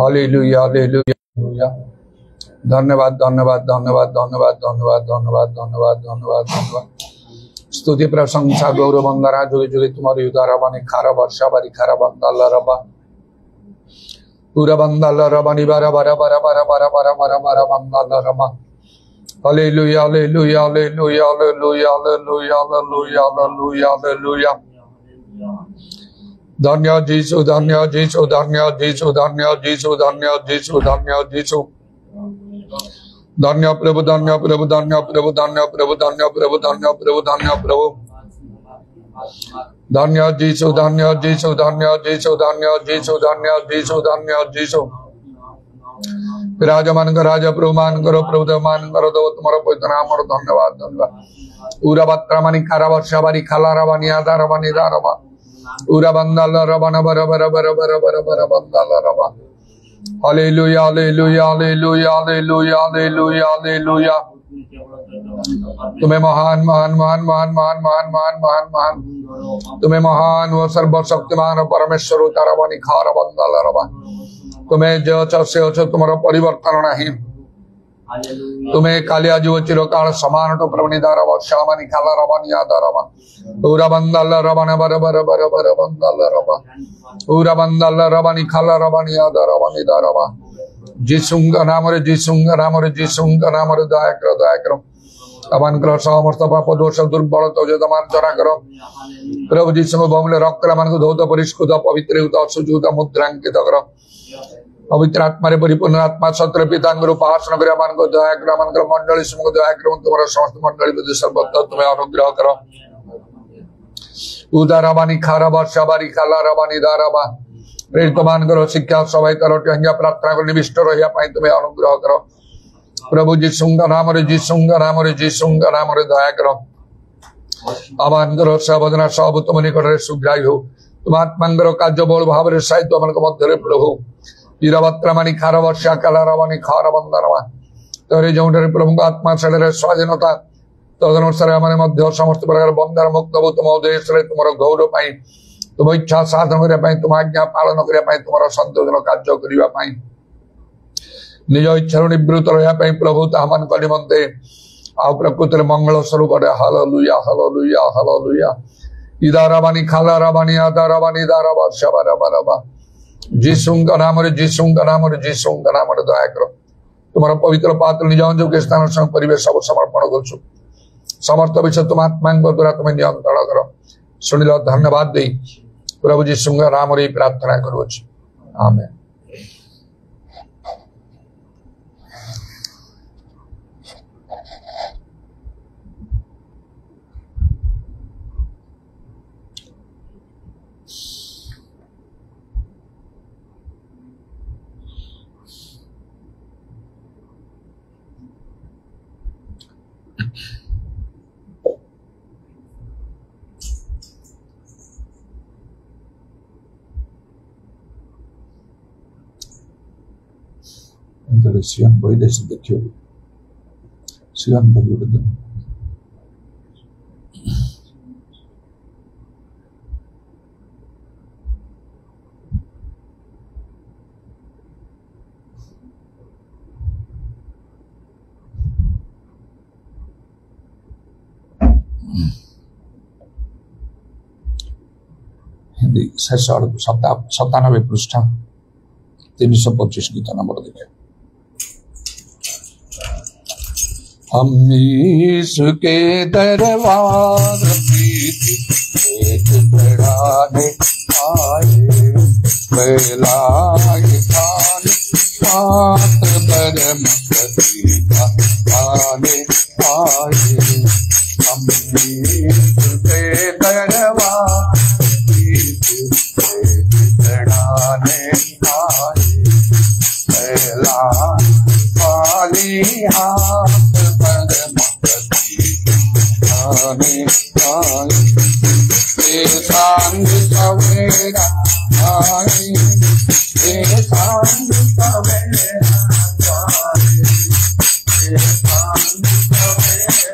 Hallelujah hallelujah. धन्यवाद धन्यवाद धन्यवाद धन्यवाद धन्यवाद धन्यवाद धन्यवाद धन्यवाद धन्यवाद। स्तुति प्रशंसा गौरव वंदना जुगे जुगे तुम्हारी उदारा बने खारा वर्षा बारी खारा बंदाला रबा पूरा बंदाला रबा निबारा बारा बारा बारा बारा बारा बारा बारा बंदाला रबा। Hallelujah hallelujah hallelujah hallelujah hallelujah hallelujah hallelujah hallelujah. धन्य जीसु धन्य जीसु धन्य जीसु धन्य जीसु धन्य जीसु धन्य जीसु। धन्य प्रभु धन्य प्रभु धन्य प्रभु धन्य प्रभु धन्य प्रभु धन्य प्रभु धन्य प्रभु। धन्य जीसु धन्य जीसु धन्य जीसु धन्य जीसु धन्य जीसु धन्य जीसु। राजा मान कर राजा प्रभु मान करो प्रभु मान करो दो तुम्हारा पवित्र नाम और धन्यवाद धन्यवाद। उरा बत्रा मानी खारा वर्षा बारी खाला रवानी आधा रवानी दा रवा उरा बंदाला रवाना बरा बरा बरा बरा बरा बरा बंदाला रवा। Hallelujah hallelujah hallelujah hallelujah hallelujah hallelujah. तुम्हें महान महान महान महान महान महान महान महान महान तुम्हें महान व सर्वशक्तिमान परमेश्वर तारा बनी खारा बंदाला रवा। तुम्हें जो से तुम्हारा परिवर्तन नहीं। तुम्हें काली आज वो चिरकाल समान तो प्रवनिदार श्यामनी खाला रवानी आदा रवा पूरा बंदाला रवाना बर बर बर बर बंदाला रवा पूरा बंदाला रवानी खाला रवानी आदा रवानी दा रवा। जिसुंगा नाम रे जिसुंगा नाम रे जिसुंगा नाम रे दया करो अमान करो समस्त पाप दोष दुर्बल तो जो तमान जरा करो प्रभु जिसु बहुमूल्य रक्त मान को धौत परिष्कृत पवित्र शुद्ध मुद्रांकित करो। पवित्र आत्मा रे परिपूर्ण आत्मा सत्र पिता उपासना कर मान को दया कर मान कर मंडली समूह दया कर तुम्हारा समस्त मंडली विधि सर्वत्र तुम्हें अनुग्रह करो। उदारा बानी खारा वर्षा बारी खाला रबानी दाराबा प्रेरित मान करो शिक्षा सबाई करो टंगा प्रार्थना को निविष्ट रहिया पाई तुम्हें अनुग्रह करो। प्रभु जिसुंगा नाम रे जिसुंगा नाम रे जिसुंगा नाम रे दया करो आह्वान करो सबदना सब तुम निकट रे सुग्राही हो तुम आत्मांगर कार्य बोल भाव रे साहित्य मन को मध्य प्रभु ईरावत्रमानी खार वर्षा काला रवानी खार बंदनवा तोरे जो प्रभु आत्मा शरीर स्वाधीनता तदनुसार आम मध्य समस्त प्रकार बंधन मुक्त हो तुम उद्देश्य तुम गौरव पाई तुम इच्छा साधन करने तुम आज्ञा पालन करने तुम संतोषन कार्य करने निज इच्छा निवृत्त रहा प्रभु तामान निमंते आ प्रकृति मंगल स्वरूप हालेलुया हालेलुया हालेलुया। इदाराबानी खाला राबानी आदाराबानी दाराबा शबाराबा जिसुंगा नाम रे जिसुंगा नाम रे जिसुंगा नाम रे दया करो तुम्हारा पवित्र पात्र निज के स्थान संग परिवेश सब समर्पण करूँ समर्थ विषय तुम आत्मा द्वारा तुम्हें नियंत्रण करो शुणिल धन्यवाद दे प्रभु जिसुंगा नाम रे प्रार्थना करूँ आमेन। Dari Sion boy dari sedekyo, Sion bayu betul. Hindi saya 97 पृष्ठ 325 गीत नंबर देखे। हम यीशु के दरबार एक बढ़ाने आए बेलाए खान पात्र परम प्रतिभा आने आए। हम यीशु के दरबार एक बढ़ाने आए बेला पाली हाथ सांग सवेरा आए सांग सवेरा आए सांग सवेरा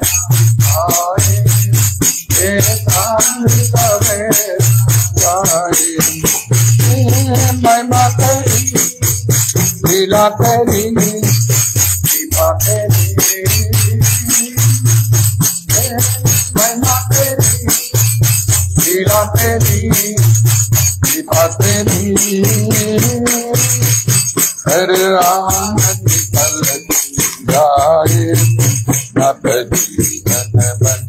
आए सांग सवेरा आए मैं माता लीला तेरी कृपा तेरी महिमा तेरी लीला तेरी कृपा तेरी हर आनंद फल जाए नभ जीवन बन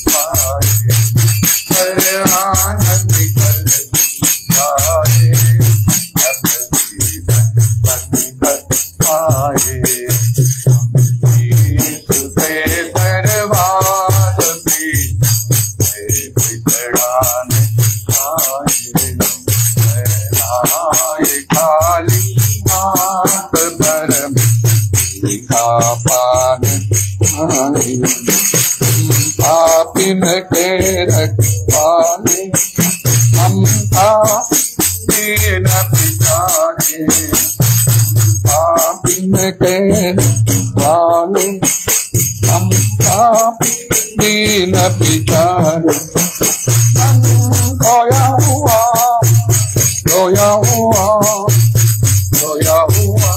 पाए हर आनंद फल जाए नभ जीवन बन पाए तुझे दरबार भी बिछड़ाने आए खाली हाथ भरम दिखा पान पापिन के रखवाले हम दीन पिताने पापिन के रखवाले हम दीन पिताने खोया हुआ रोया हुआ रोया हुआ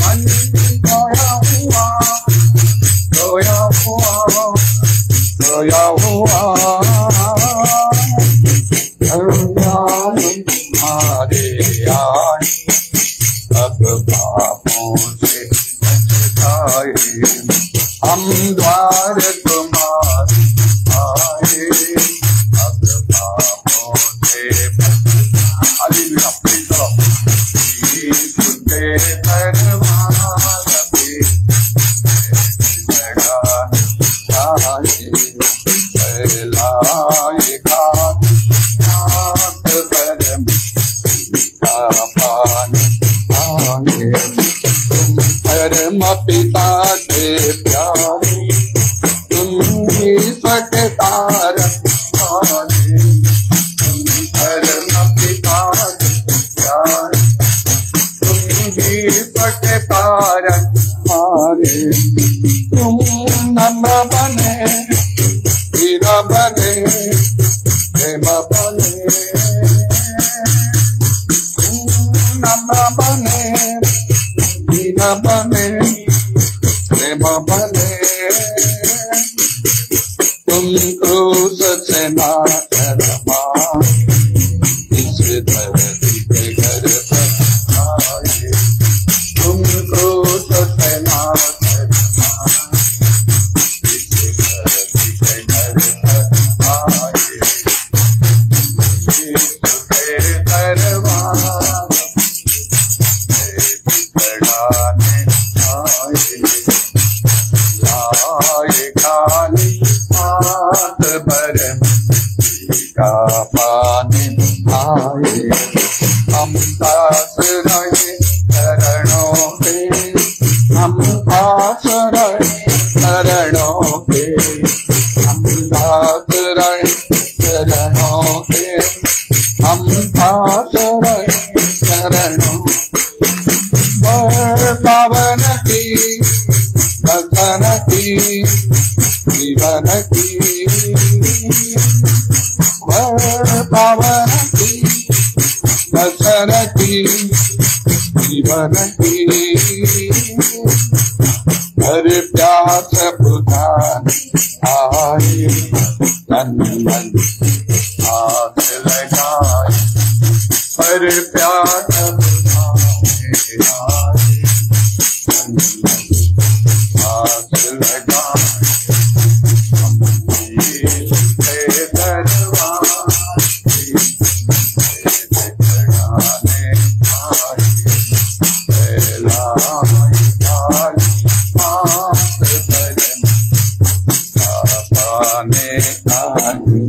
मन खोया हुआ रोया हुआ रोया हुआ हमारे आए अब पापों से बचाए हम द्वार तुम्हारे आए अब पापों से हालेलुया प्रेज़ द लॉर्ड तुझे दरबार पे चढ़ाने लाए घाट भरम का पानी आए तुम परम पिता के प्यारे तुम ही सकतार आए तुम परम पिता के प्यारे तुम ही सकतार आए तुम नम बने हीरा बने प्रेम बने नम बने हीरा बने प्रेम बने तुम क्रूस से ना शर्मा इस धरती के घर पर आए तुम क्रूस से ना शर्मा इस धरती के घर पर आए तुझे दरबार बिछड़ाने आए लाए खाली हाथ भरम का पानी आए हम दास रहे चरणों पे हम दास रहे चरणों पे हम दास रहे चरणों पे हम दास रहे चरणों पावन की भजन की जीवन की पावन की भजन की जीवन की हर प्यास बुझाने आए तन मन हाथ लगाए हर प्यास बुझाने आए तन मन हाथ लगाए हम तेरे दरबार चढ़ाने आए लाए खाली हाथ भरम का पानी आए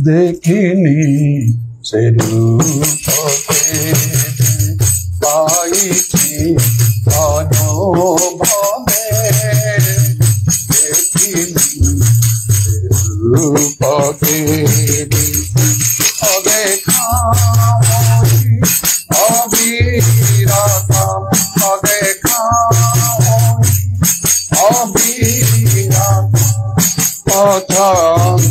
देखिनी से रूपके पाइछि अनुभवे देखिनी से रूपके अदेखाई अविरतम अदेखाई अविरतम पथं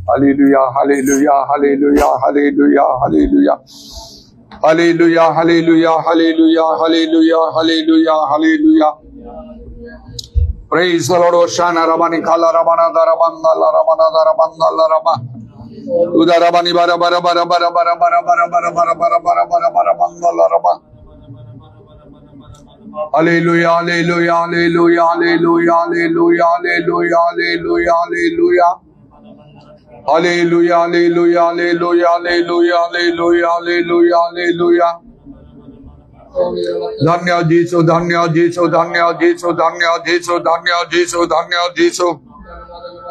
Hallelujah, hallelujah, hallelujah, hallelujah. Hallelujah, hallelujah, hallelujah, hallelujah, hallelujah, hallelujah. Praise the Lord. Oshana Rabani Kala Rabana Darabanda La Rabana Darabanda La Rabba. Udarabani Bara Bara Bara Bara Bara Bara Bara Bara Bara Bara Bara Bara Bara Banda La Rabba. Hallelujah, hallelujah, hallelujah, hallelujah, hallelujah, hallelujah, hallelujah, hallelujah. Hallelujah, hallelujah, hallelujah, hallelujah, hallelujah, hallelujah, hallelujah. Dhanya Jesu, Dhanya Jesu, Dhanya Jesu, Dhanya Jesu, Dhanya Jesu, Dhanya Jesu.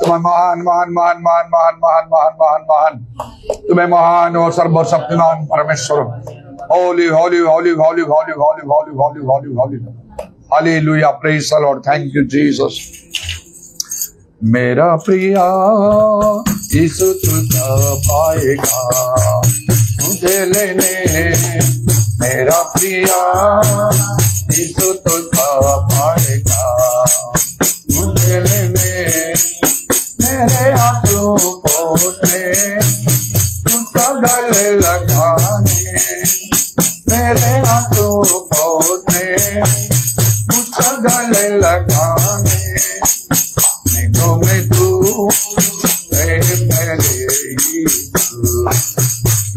तुम्हें महान महान महान महान महान महान महान महान महान तुम्हें महान और सर्वशक्तिमान परमेश्वर Holi Holi Holi Holi Holi Holi Holi Holi Holi Holi hallelujah praise the Lord thank you Jesus मेरा प्रिया यीशु तुझा पाएगा मुझे लेने मेरा प्रिया यीशु तुझा पाएगा मुझे लेने मेरे आंसू पोंछे तुझका गले लगाने मेरे आंसू पोंछे तुझका गले लगाने निगों में तू मेरे यीशु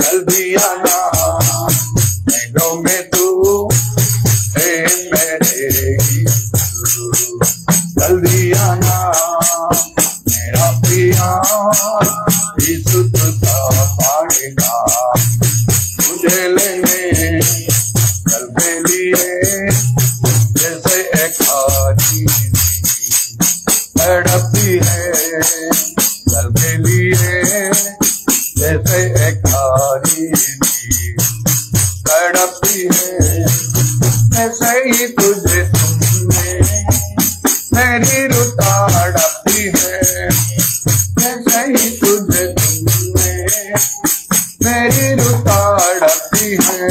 जल्दी आना निगों में तू मेरे यीशु जल्दी आना मेरा प्रिया यीशु तुझा पाएगा मुझे लेने कल के लिए जैसे एक हाथी तड़पती है कल के लिए जैसे एक हाथी तड़पती है ऐसे ही तुझे तुमने मेरी रुता तड़पती है ऐसे ही तुझे तुमने मेरी रुता तड़पती है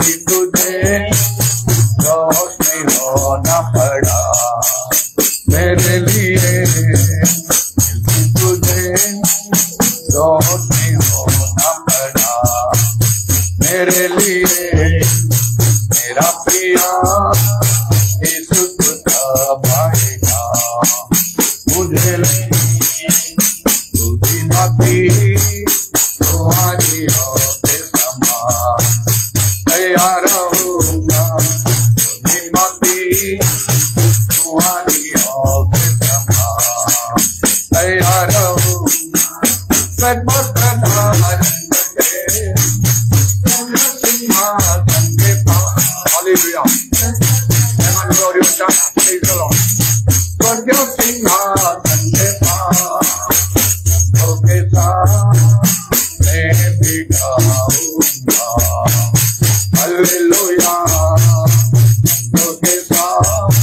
कि तुझे रोशनी होना पड़ा मेरे लिए तुझे रोशनी होना पड़ा मेरे लिए मेरा प्रिया यीशु तुझा पाएगा मुझे तुझी नाती तुम्हारी होते समान तैयार रहूंगा तुझी नाती तुम्हारी होते समान तैयार रहूंगा प्रधान सिंहासन के पास हालेलुया स्वर्ग सिंहासन के पास के साथ मैं भी गाऊंगा हालेलुया के साथ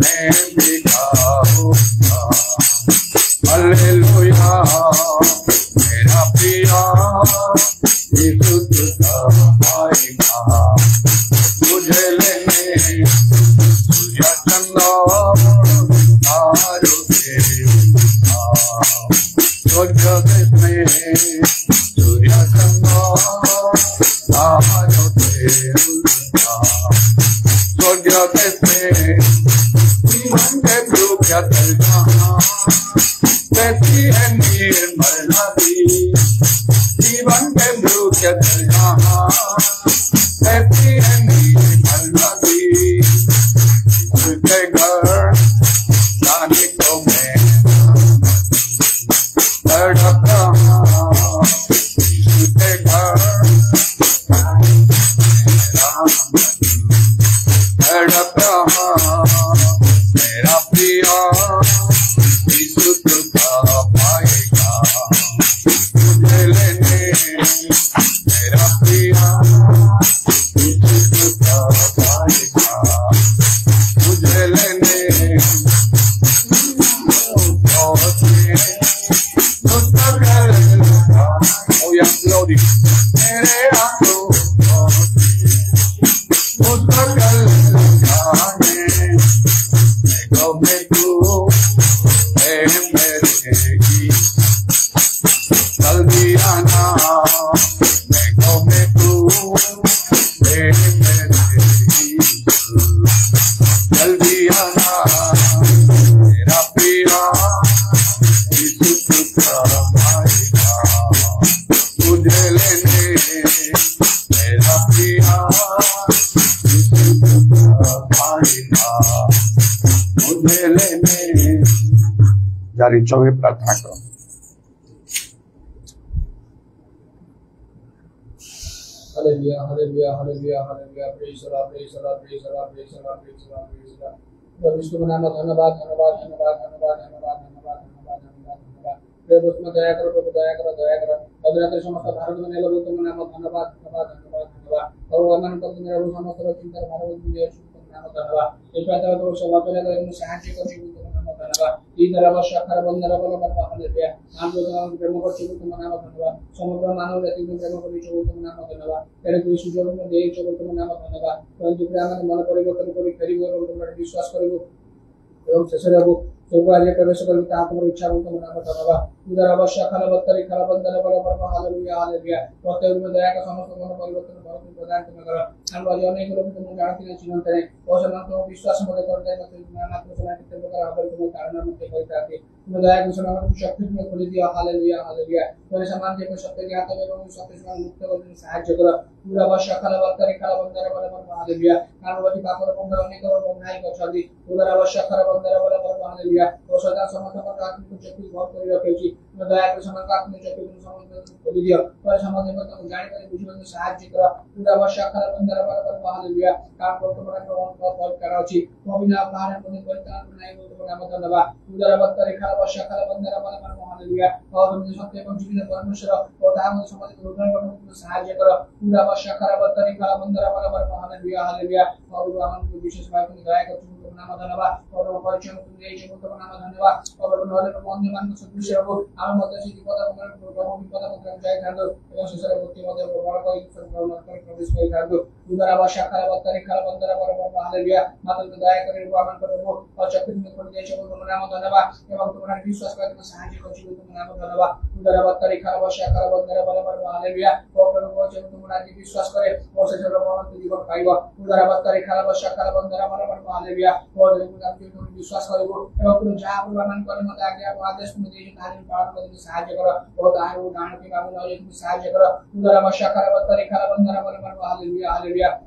मैं भी गाऊंगा हालेलुया मेरा प्रिया यीशु तुझा पाएगा मुझे लेने सूर्य चंद्र तारों के स्वर्ग में सूर्य चंद्र तारों के स्वर्ग में जीवन के भूख जल जहाँ कैसी है निर्मल नदी जीवन के भूख जल जहाँ कैसी है निर्मल नदी उसके घर जाने को मैं तड़प रहा उसके घर तड़प रहा मेरा प्रिया यीशु तुझा पाएगा मुझे लेने मेरा प्रिया यीशु तुझा पाएगा मुझे लेने मेरे आंसू में तू मेरे जल्दी आना में तू मेरे जल्दी आना मेरा प्रिया यीशु तुझा पाएगा मुझे लेने मेरा प्रिया यीशु तुझा पाएगा मुझे लेने जारी चौबे प्रार्थना करो Hallelujah, hallelujah, hallelujah, hallelujah. Praise the Lord, praise the Lord, praise the Lord, praise the Lord, praise the Lord, praise the Lord. Vishnu नाम धन्यवाद धन्यवाद धन्यवाद धन्यवाद धन्यवाद धन्यवाद धन्यवाद धन्यवाद धन्यवाद प्रभु तुम दया करो प्रभु दया करो दया करो अग्रत समस्त भारत में नेलो तुम नाम धन्यवाद धन्यवाद धन्यवाद धन्यवाद और वर्णन कर तुम मेरा समस्त चिंता भारत में जय तुम नाम धन्यवाद ये पाता तो सब अपने को साहाय्य कर तुम नाम धन्यवाद ई तरह शाखा बंदर बल पर हालेलुया नाम जो प्रेम कर तुम नाम धन्यवाद समग्र मानव जाति को प्रेम कर तुम नाम धन्यवाद एरे कोई सुजोग में दे तुम नाम धन्यवाद तो जो हम मन परिवर्तन करी फेरिबो तुम विश्वास करिबो एवं शेषरे अब स्वर्ग प्रवेश करी तुम इच्छा तुम नाम धन्यवाद उधर अवश्य खाला बत्तरी खाला बंदर बल पर हालेलुया हालेलुया प्रत्येक में दया का समस्त मन परिवर्तन भारत प्रदान तुम करो हम आज अनेक लोग तुम जानते हैं चिन्हते हैं और तुम विश्वास मत कर दे मत नाम आपको सुना के प्रकार हबल तुम कारण मत कहता है तुम दया के सुना मत शक्ति में खोल दिया हालेलुया हालेलुया तो समान के शक्ति के हाथ में एवं शक्ति से मुक्त कर सहायता करो पूरा अवश्य खाला बत्तरी खाला बंदर बल पर हालेलुया कारण वही पाप और बंदर अनेक और बनाई कर छदी उधर अवश्य खाला बंदर बल पर हालेलुया और सदा समस्त पर आत्मिक शक्ति बहुत कर रखे छी दया के समस्त आत्मिक शक्ति तुम समस्त खोल दिया और समस्त में तुम जान कर बुझ में सहायता करो पूरा अवश्य खाला बंदर बल पर हालेलुया काम को तुम्हारा ग्रहण कर कराओ छी तो बिना बाहर को परितान बनाई हो तो नाम धन्यवाद उधर बत्तरी खाला अवश्य खाला बंदर बल पर हालेलुया और तुम सत्य एवं जीवित परमेश्वर और दाम समस्त को ग्रहण करने में सहायता करो पूरा अवश्य खाला बत्तरी खाला बंदर बल पर हालेलुया हालेलुया और हम को विशेष बात को दया कर तुम नाम धन्यवाद और परिचय तुम दे छी तुम नाम धन्यवाद और नले बंधु मान को सदृश हो हम मत से विपद प्रभु विपद को जय धादो एवं शेषरे भक्ति मध्य प्रबल कर प्रवेश कर धादो उधर अवश्य खाला बत्तरी खाला बंदर बल पर हालेलुया माता दया करे वामन करो और शक्ति में खोल दे छी तुम नाम धन्यवाद एवं तुम्हारा विश्वास कर तुम सहायता कर छी तुम नाम धन्यवाद उधर बत्तरी खाला अवश्य खाला बंदर बल पर हालेलुया और प्रभु को तुम राजी विश्वास करे और से सर्वमत जीवन पाइबो उधर बत्तरी खाला अवश्य खाला बंदर बल पर हालेलुया और तुम विश्वास करिबो एवं तुम जा वामन करे मत आज्ञा आदेश में दे कार्य पालन करने सहायता करो और तारो दान के बाबू नौले तुम सहायता करो उधर अवश्य खाला बत्तरी खाला बंदर बल पर हालेलुया हालेलुया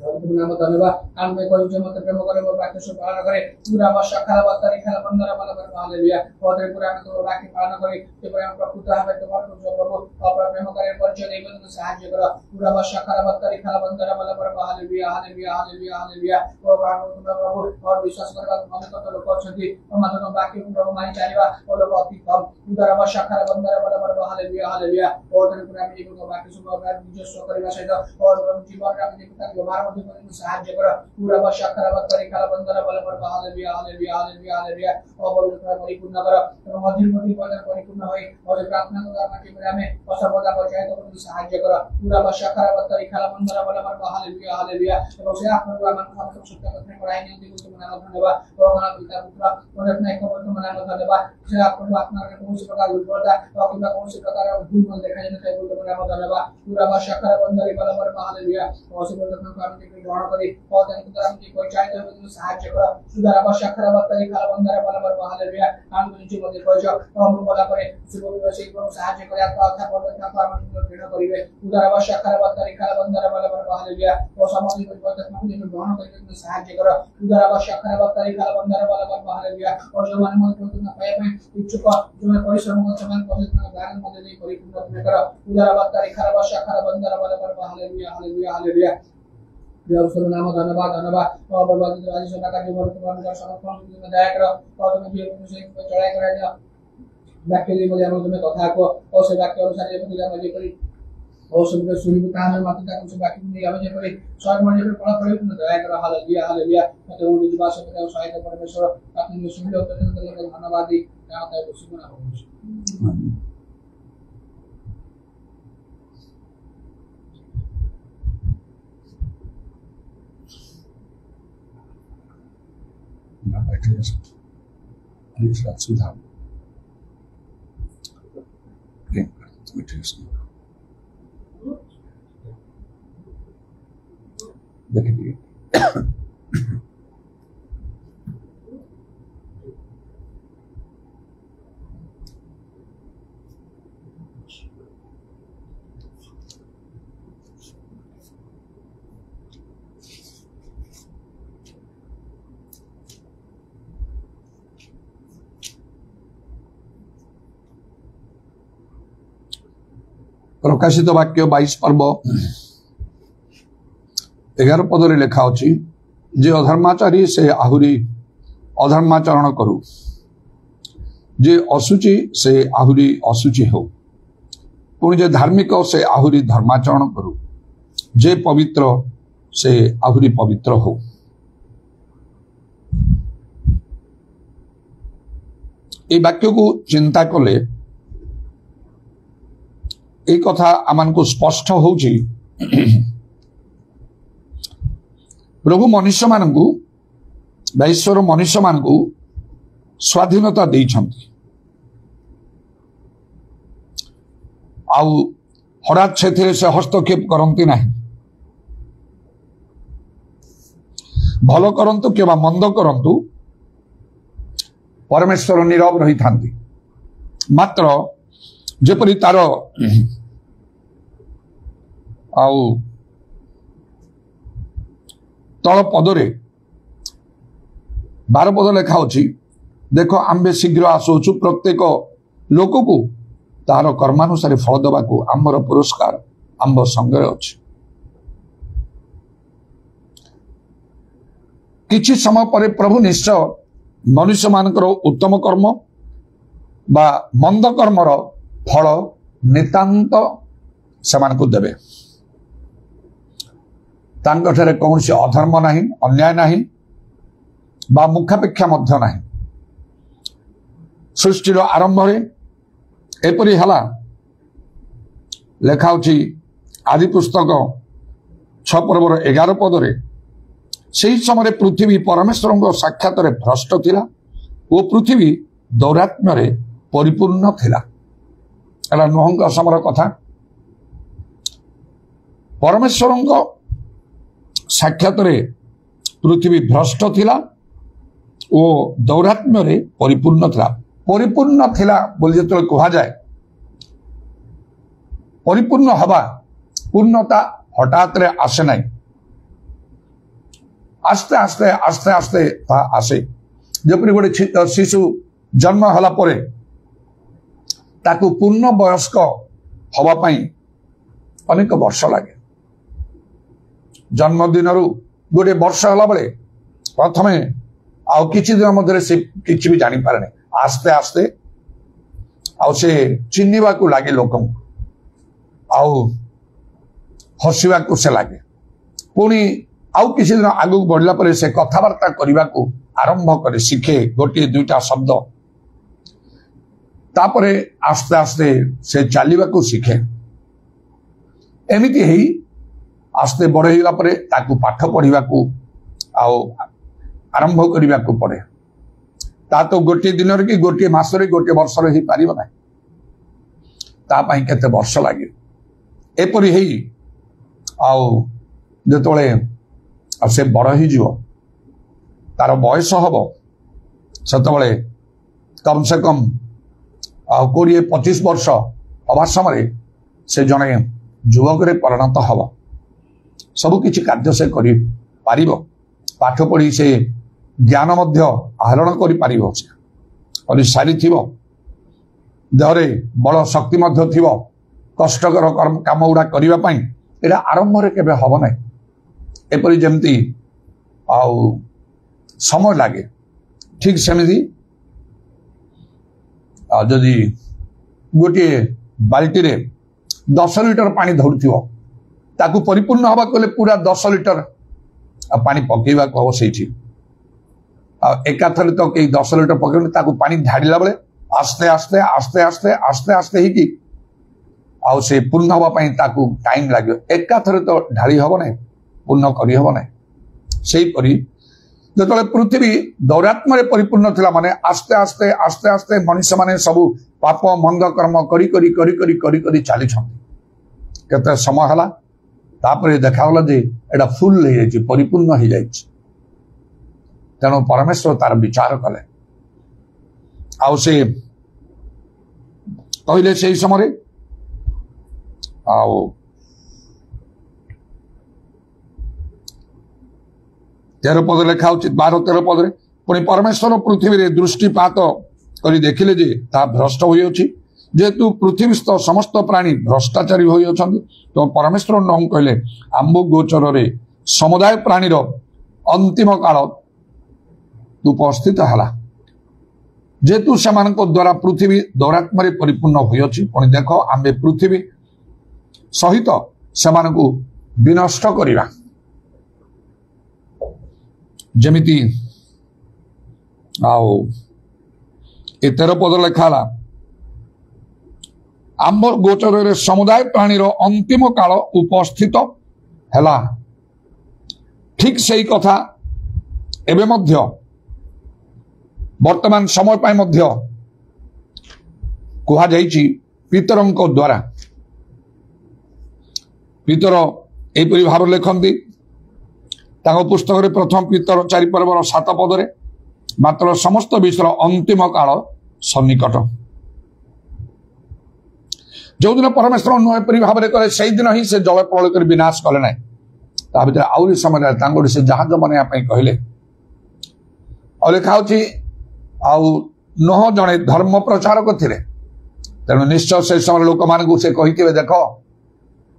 तुम नाम धन्यवाद हम में कोई जो मत प्रेम करे वो वाक्य से पालन करे पूरा अवश्य खाला बत्तरी खाला बंदर बल पर हालेलुया और पूरा में तो वाक्य पालन करे ते प्रेम प्रभुता है तुम्हारा जो प्रभु और प्रेम करे परिचय दे तुम सहायता करो पूरा अवश्य खाला बत्तरी खाला बंदर बल पर हालेलुया हालेलुया हालेलुया हालेलुया और तुम प्रभु और विश्वास करबा मन तो लोग छथि और मत तो वाक्य प्रभु मानि चालिबा और लोग अति कम पूरा अवश्य खाला बंदर बल पर हालेलुया हालेलुया और पूरा में जो वाक्य सुबह निजस्व करबा सहित और जीवन का पिता व्यवहार सहायता करो पूरा अवश्य खाला बत्तरी खाला बंदर बल पर हालेलुया हालेलुया हालेलुया हालेलुया और पवित्र परिपूर्ण करो और मधुर पद परिपूर्ण होई और प्रार्थना करना के मेरा में असर्वदा बचाए तो तुम सहायता करो पूरा अवश्य खाला बत्तरी खाला बंदर बल पर हालेलुया हालेलुया और से आप प्रभु मन को सत्य करने पढ़ाई नहीं दी तुम नाम धन्यवाद और हमारा पिता पुत्र और अपने को तुम नाम धन्यवाद से आप प्रभु आत्मा के कौन से प्रकार विफलता और कितना कौन से प्रकार भूल मन देखा जाने चाहिए तुम नाम धन्यवाद पूरा अवश्य खाला बंदर बल पर हालेलुया और से प्रथम काम के ग्रहण करी और तन तरह की कोई चाहे तो तुम सहायता करो सुधार अवश्य खाला बत्तरी खाला बंदर बल पर हालेलुया हम को नीचे मध्य कोई जो हम बोला करे शिव विवेक को सहायता करे आपका आत्मा पर का हम को प्रेरणा करिवे सुधार अवश्य खाला बत्तरी खाला बंदर बल पर हालेलुया और समाधि को परिवर्तन को ग्रहण करके तुम सहायता करो सुधार अवश्य खाला बत्तरी खाला बंदर बल पर हालेलुया और जो मन मन को तुम पाए में इच्छुक जो मैं परिश्रम को समान कर तुम ज्ञान मध्य दे परिपूर्ण करो सुधार बत्तरी खाला अवश्य खाला बंदर बल पर हालेलुया हालेलुया हालेलुया देव नाम धन्यवाद धन्यवाद और बर्बादी राजी सदा का जीवन तुम्हारे का समर्पण में दया करो और तुम्हें जीवन से चढ़ाई करा दिया वाक्य लिए मुझे हम तुम्हें कथा को और से वाक्य अनुसार ये पूजा मुझे करी और सुनकर सुनी का हमें माता का कुछ वाक्य नहीं हमें करी स्वागत मुझे पर पड़ा पड़े तुम्हें दया करो हालेलुया हालेलुया मैं वो निज भाषा में सहायता परमेश्वर अपने सुन लो तो धन्यवाद दी जाता है उसी को ना Please, Sudham. देखिए प्रकाशित वाक्य 22 पर्व 11 पदरे लेखा अछि जे अधर्माचारी से आहुरी अधर्माचरण करू, जे असुचि से आहुरी असुचि हो, पुणी जे धार्मिक से आहुरी धर्माचरण करू, जे पवित्र से आहुरी पवित्र हो। ये वाक्य को चिंता कले ये कथा आमान को स्पष्ट हो प्रभु मनुष्य मान ईश्वर मनुष्य मान स्वाधीनता देइछंती। आउ हठात से हस्तक्षेप करती नहीं। भल करंतु केबा मंद करंतु परमेश्वर नीरव रही थांती। मात्र जेपरी तार आउ तल पदरे 12 पद लेखा अछि, देखो आम्बे शीघ्र आसुचु प्रत्येक लोक को तार कर्मानुसार फल दबा को आम्बर पुरस्कार आम्ब संगे अछि। किछि समय पर प्रभु निश्चय मनुष्य मानकर उत्तम कर्म बा मंद कर्मर फल नितांत समान को देवे। तांकठारे कौन से अधर्म नहीं, अन्याय नहीं बा मुखापेक्षा मध्य नहीं। सृष्टिर आरंभ एपरी हला लेखा होची आदि पुस्तक 6 पर्वर 11 पदरे से समय पृथ्वी परमेश्वर साक्षात भ्रष्ट थिला ओ पृथ्वी दौरात्म्य परिपूर्ण थिला। एला नुहंग समर कथा। परमेश्वर साक्षात पृथ्वी भ्रष्ट थिला ओ दौरात्म्य परिपूर्ण थिला। परिपूर्ण थिला बोली जो कहा जाए, परिपूर्ण हवा पूर्णता हठात रे आसे नहीं, आस्ते आस्ते आस्ते आस्ते आसे। जपरी गोटे शिशु जन्म हला परे ताकू पूर्ण वयस्क हवा पाई अनेक वर्ष लगे। जन्मदिन गोटे वर्ष हला बेले प्रथमे आउ किछि दिन मध्य से किछि भी जानी पारे नहीं। आस्ते आस्ते आउ से चिन्हिबा को लागे, लोक आउ हसिबा को से लागे। पुणी आउ किसी दिन आगु बढ़ला पर से कथबार्ता करने को आरंभ करे, शिखे गोटे दुईटा शब्द। तापरे आस्ते आस्ते से चलवा को शिखे। एमिति ही आस्ते बड़ होगा परे ताकू पाठ पढ़ा को आरंभ करने को पड़े। ता तो गोटे दिन कि गोटे मासरे गोटे वर्ष ही पार ना, तापाई केते वर्ष लगे। एपरी ही आउ जेतोले आ से बड़ ही जीव तार बयस हम से कम से कम 20-25 वर्ष हवा समय से जड़े युवक परिणत हम। सबकि कार्य से कर पाठ पढ़ी से ज्ञान आहरण कर सारी देहरे बल शक्ति कष्टकर काम गुड़ा करने ये आरंभ केवे हम ना। एपरी जमती आउ समय लगे ठीक सेमती जदि गोटे बाल्टी रे 10 लिटर पानी धरुथिबो ताकू परिपूर्ण हवा कले पूरा 10 लिटर पानी पकेवा को से एकाथरे तो कई 10 लिटर पकेबे ताकू पानी ढाड़िला बेले आस्ते आस्ते आस्ते आस्ते आस्ते आस्ते ही की आउ से पूर्ण हवा पाई ताकू टाइम लागे। एकाथरे तो ढाली हबो नै, पूर्ण करी हबो नै। सेही परी जतले पृथ्वी दौरात्म्य परिपूर्ण थिला माने आस्ते आस्ते आस्ते आस्ते मनुष्य माने सबु पाप मंद कर्म करी करी करी करी करी करी चली छथि। केते समय हला तापरे देखागला जे एटा फुल हे जाय, परिपूर्ण हे जाय। तेणु परमेश्वर तार विचार कले आउ से कहले से समय आउ 13 पद लेखा 12-13 पद पुणी परमेश्वर पृथ्वी रे दृष्टिपात करी देखिले जे ता भ्रष्ट होई अछि, जेतु पृथ्वीस्थ समस्त प्राणी भ्रष्टाचारी होई अछंती। तो परमेश्वर न कहले आंबु गोचर रे समुदाय प्राणीर अंतिम काल उपस्थित है जेतु से द्वारा पृथ्वी दौरात्म परिपूर्ण होती पुणी देख आम पृथ्वी सहित से विनष्ट करवा जमिति आओ 13 पद लिखाला आम गोचर समुदाय प्राणी अंतिम काल उपस्थित है ठीक सही कथा एवं मध्य वर्तमान समय पाई मध्य कहा जाइछि पितरंक द्वारा पितर एपरी भाव लिखती पुस्तक रे प्रथम पितर 4 पर्वर 7 पदरे मात्र समस्त विश्वर अंतिम काल सन्निकट जो दिन परमेश्वर नुह एपरी भाव कले से दिन ही से जल प्रलय कर विनाश कले ना ता भीतर आउरी समय से जहाज बनवा कहले और लिखा नोह जड़े धर्म प्रचारक थे तेणु निश्चय से समय लोक मान से कही देख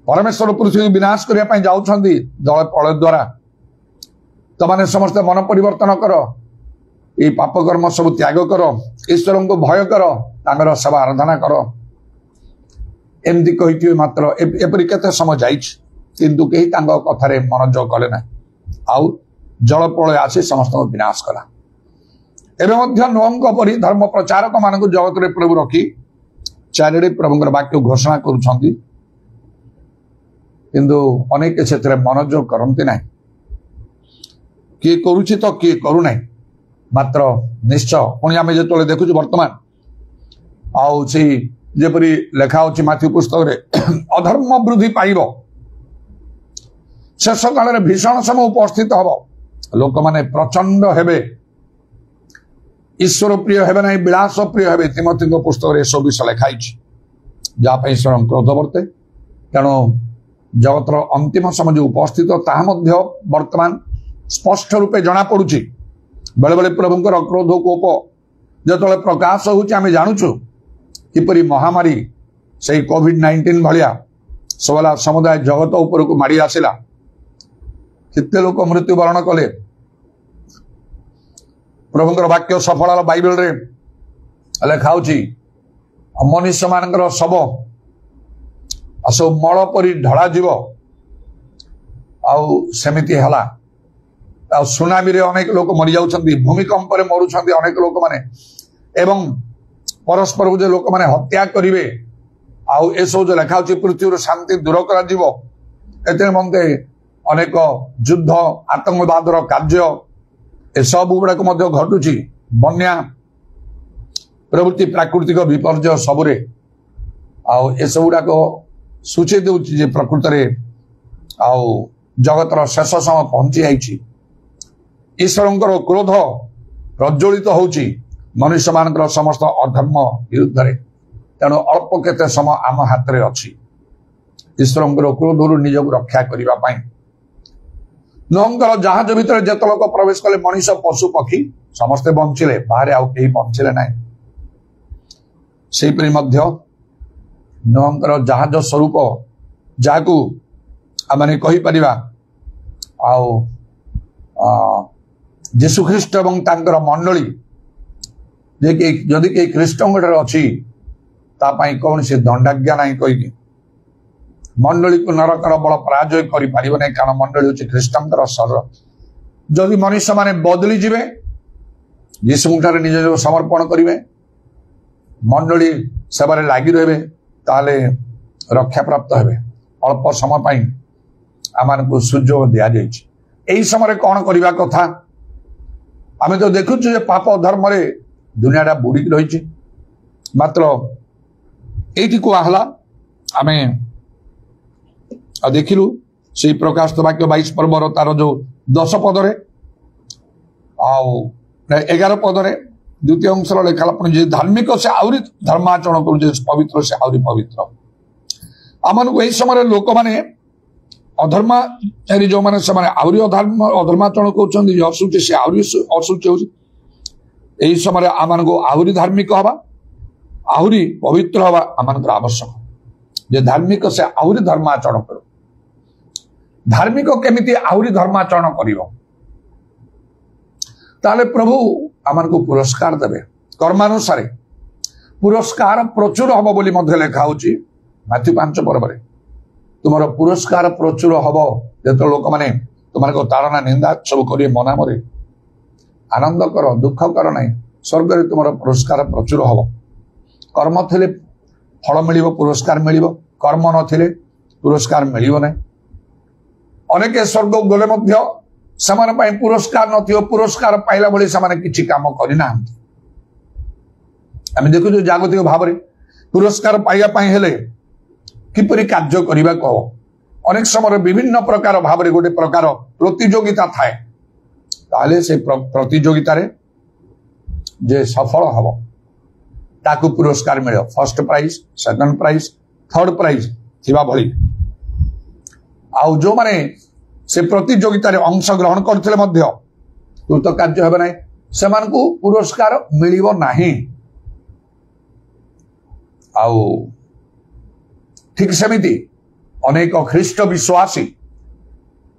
परमेश्वर पृथ्वी विनाश करने जाऊँगी जल प्रलय द्वारा तमाने समस्त मन परिवर्तन कर ये पाप कर्म सब त्याग कर ईश्वर को भय कर तांगर सेवा आराधना कर एमती कही मात्र एपरी केते समय जाइए किंतु कहीं कथार मनोजोग कले ना आउ जल प्रलय आसी समस्त विनाश कला एवं नोहंक परी धर्म प्रचारक मान जगत रे प्रभु रखी चारिड़े प्रभुंर वाक्य घोषणा करुछंती किंतु अनेक से मनोजोग करती ना किए करुछि तो किए करू ना मात्र निश्चय पुणी आम जो देखु वर्तमान आउ से जेपरी लेखा होछि माथ्यू पुस्तक रे अधर्म वृद्धि पाइब शेष काल भीषण समय उपस्थित हम लोक माने प्रचंड हेबे ईश्वर प्रिय हेबे नहीं विलास प्रिय हेबे तिमोथी पुस्तक रे सब विषय लिखाई जहाँ ईश्वर क्रोध वर्ते तेणु जगतर अंतिम समय जो उपस्थित ताहा मध्य वर्तमान स्पष्ट रूपे जना पड़ुछि बेले बेले प्रभुंकर क्रोध कोप जो प्रकाश होम जानूचु किपरि महामारी से कोविड-19 भाया सबला समुदाय जगत उपर को माड़ी आसला कितने लोक मृत्युवरण कले प्रभुंकर वाक्य सफल बाइबल रे लिखा मनुष्य मान शव सब मल परी ढला जीव आमती है सुनामी रे अनेक लोक मरी जाउछंती भूमिकंप रे मरुछंती अनेक लोक माने एवं परस्पर को जो लोक माने हत्या करिवे आउ ए सब जो लिखा पृथ्वी शांति दूर करा जीवो एते मन्ते अनेक युद्ध आतंकवाद कार्य ए सब गुड़ाक घटुची बन्या प्रवृत्ति प्राकृतिक विपर्य सबुरे आस गुड़ाक सूची दूसरी प्रकृत जगतर शेष समय पहुंची जाइए ईश्वर क्रोध प्रज्वलित होउची मनुष्य मान समस्त अधर्म विरुद्ध रे तेणु अल्प केते समय आम हाथ में अच्छी ईश्वर क्रोध निजक रक्षा करने नोहंकर जहाज भितर जेत लोक प्रवेश कले मनुष्य पशु पक्षी समस्ते बंचिले बाहर आउ कहीं बंचिले ना सेपरी नोहंकर जहाज स्वरूप जहाकू आम कही परिबा आउ जीशु ख्रीष्ट एवं तांकर मंडली जे कि जदि कहीं ख्रीष्टंगठर अच्छी तापाई कौन से दंडाज्ञा ना कही मंडली को नरकर बल पराजय कर कारण मंडली हूँ ख्रीष्टर शरीर जदि मनुष्य माने बदली जीवे यीशुठार निज समर्पण करेंगे मंडली सेवार लगी रहे ताले रक्षा प्राप्त हे अल्प समय आम को सुजोग दि जाइए समय कौन करने कथा आम तो देखुचु पाप धर्म रे दुनियाटा बुड़ी रही मात्र ये कहला आम देखिलु से प्रकाश वाक्य 22 पर्वर तार जो 10 पदरे 11 पदरे द्वितीय अंश लेखा धार्मिक से आहरी धर्माचरण कर पवित्र से आहरी पवित्र आम को यही समय लोक मैंने अधर्माचारी जो मैंने आहरी अधर्माचरण कर अशुचि से आहरी अशुचि हो समय आम को आहरी धार्मिक हवा आहरी पवित्र हवा आम आवश्यक जे धार्मिक से आहरी धर्माचरण कर धार्मिक केमिति आहरी धर्माचरण करिवो ताले प्रभु आमन को पुरस्कार देवे कर्मानुसार पुरस्कार प्रचुर हम बोली मध्य लेखा होची मैथ्यू 5 पर्व रे तुमर पुरस्कार प्रचुर हम जो लोक माने तुम को ताड़ना निंदा सब करिए मना मरे आनंद कर दुख कर ना स्वर्ग रे तुमर पुरस्कार प्रचुर हम कर्म थिले फल मिलिबो पुरस्कार मिलिबो कर्म नथिले पुरस्कार मिलिबो नै अनेक स्वर्ग गले मध्य समान पाई पुरस्कार नथियो पुरस्कार पाइला बळी समान किछि काम करिना आम देखु जागतिक भाव में पुरस्कार पाइबा पाई हेले किपरि कार्य करबा कहो अनेक समय विभिन्न प्रकार भाव में गोटे प्रकार प्रतियोगिता थाए ताले से प्रतियोगिता रे जे सफल हबो ताकू पुरस्कार मिले first prize second prize third prize थिबा भली आउ जो माने से प्रतियोगिता रे अंश ग्रहण करथिले मध्य कृत कार्य हेबे नै समान को पुरस्कार मिलिबो नाही आउ ठीक सेमिति अनेक ख्रीष्ट विश्वासी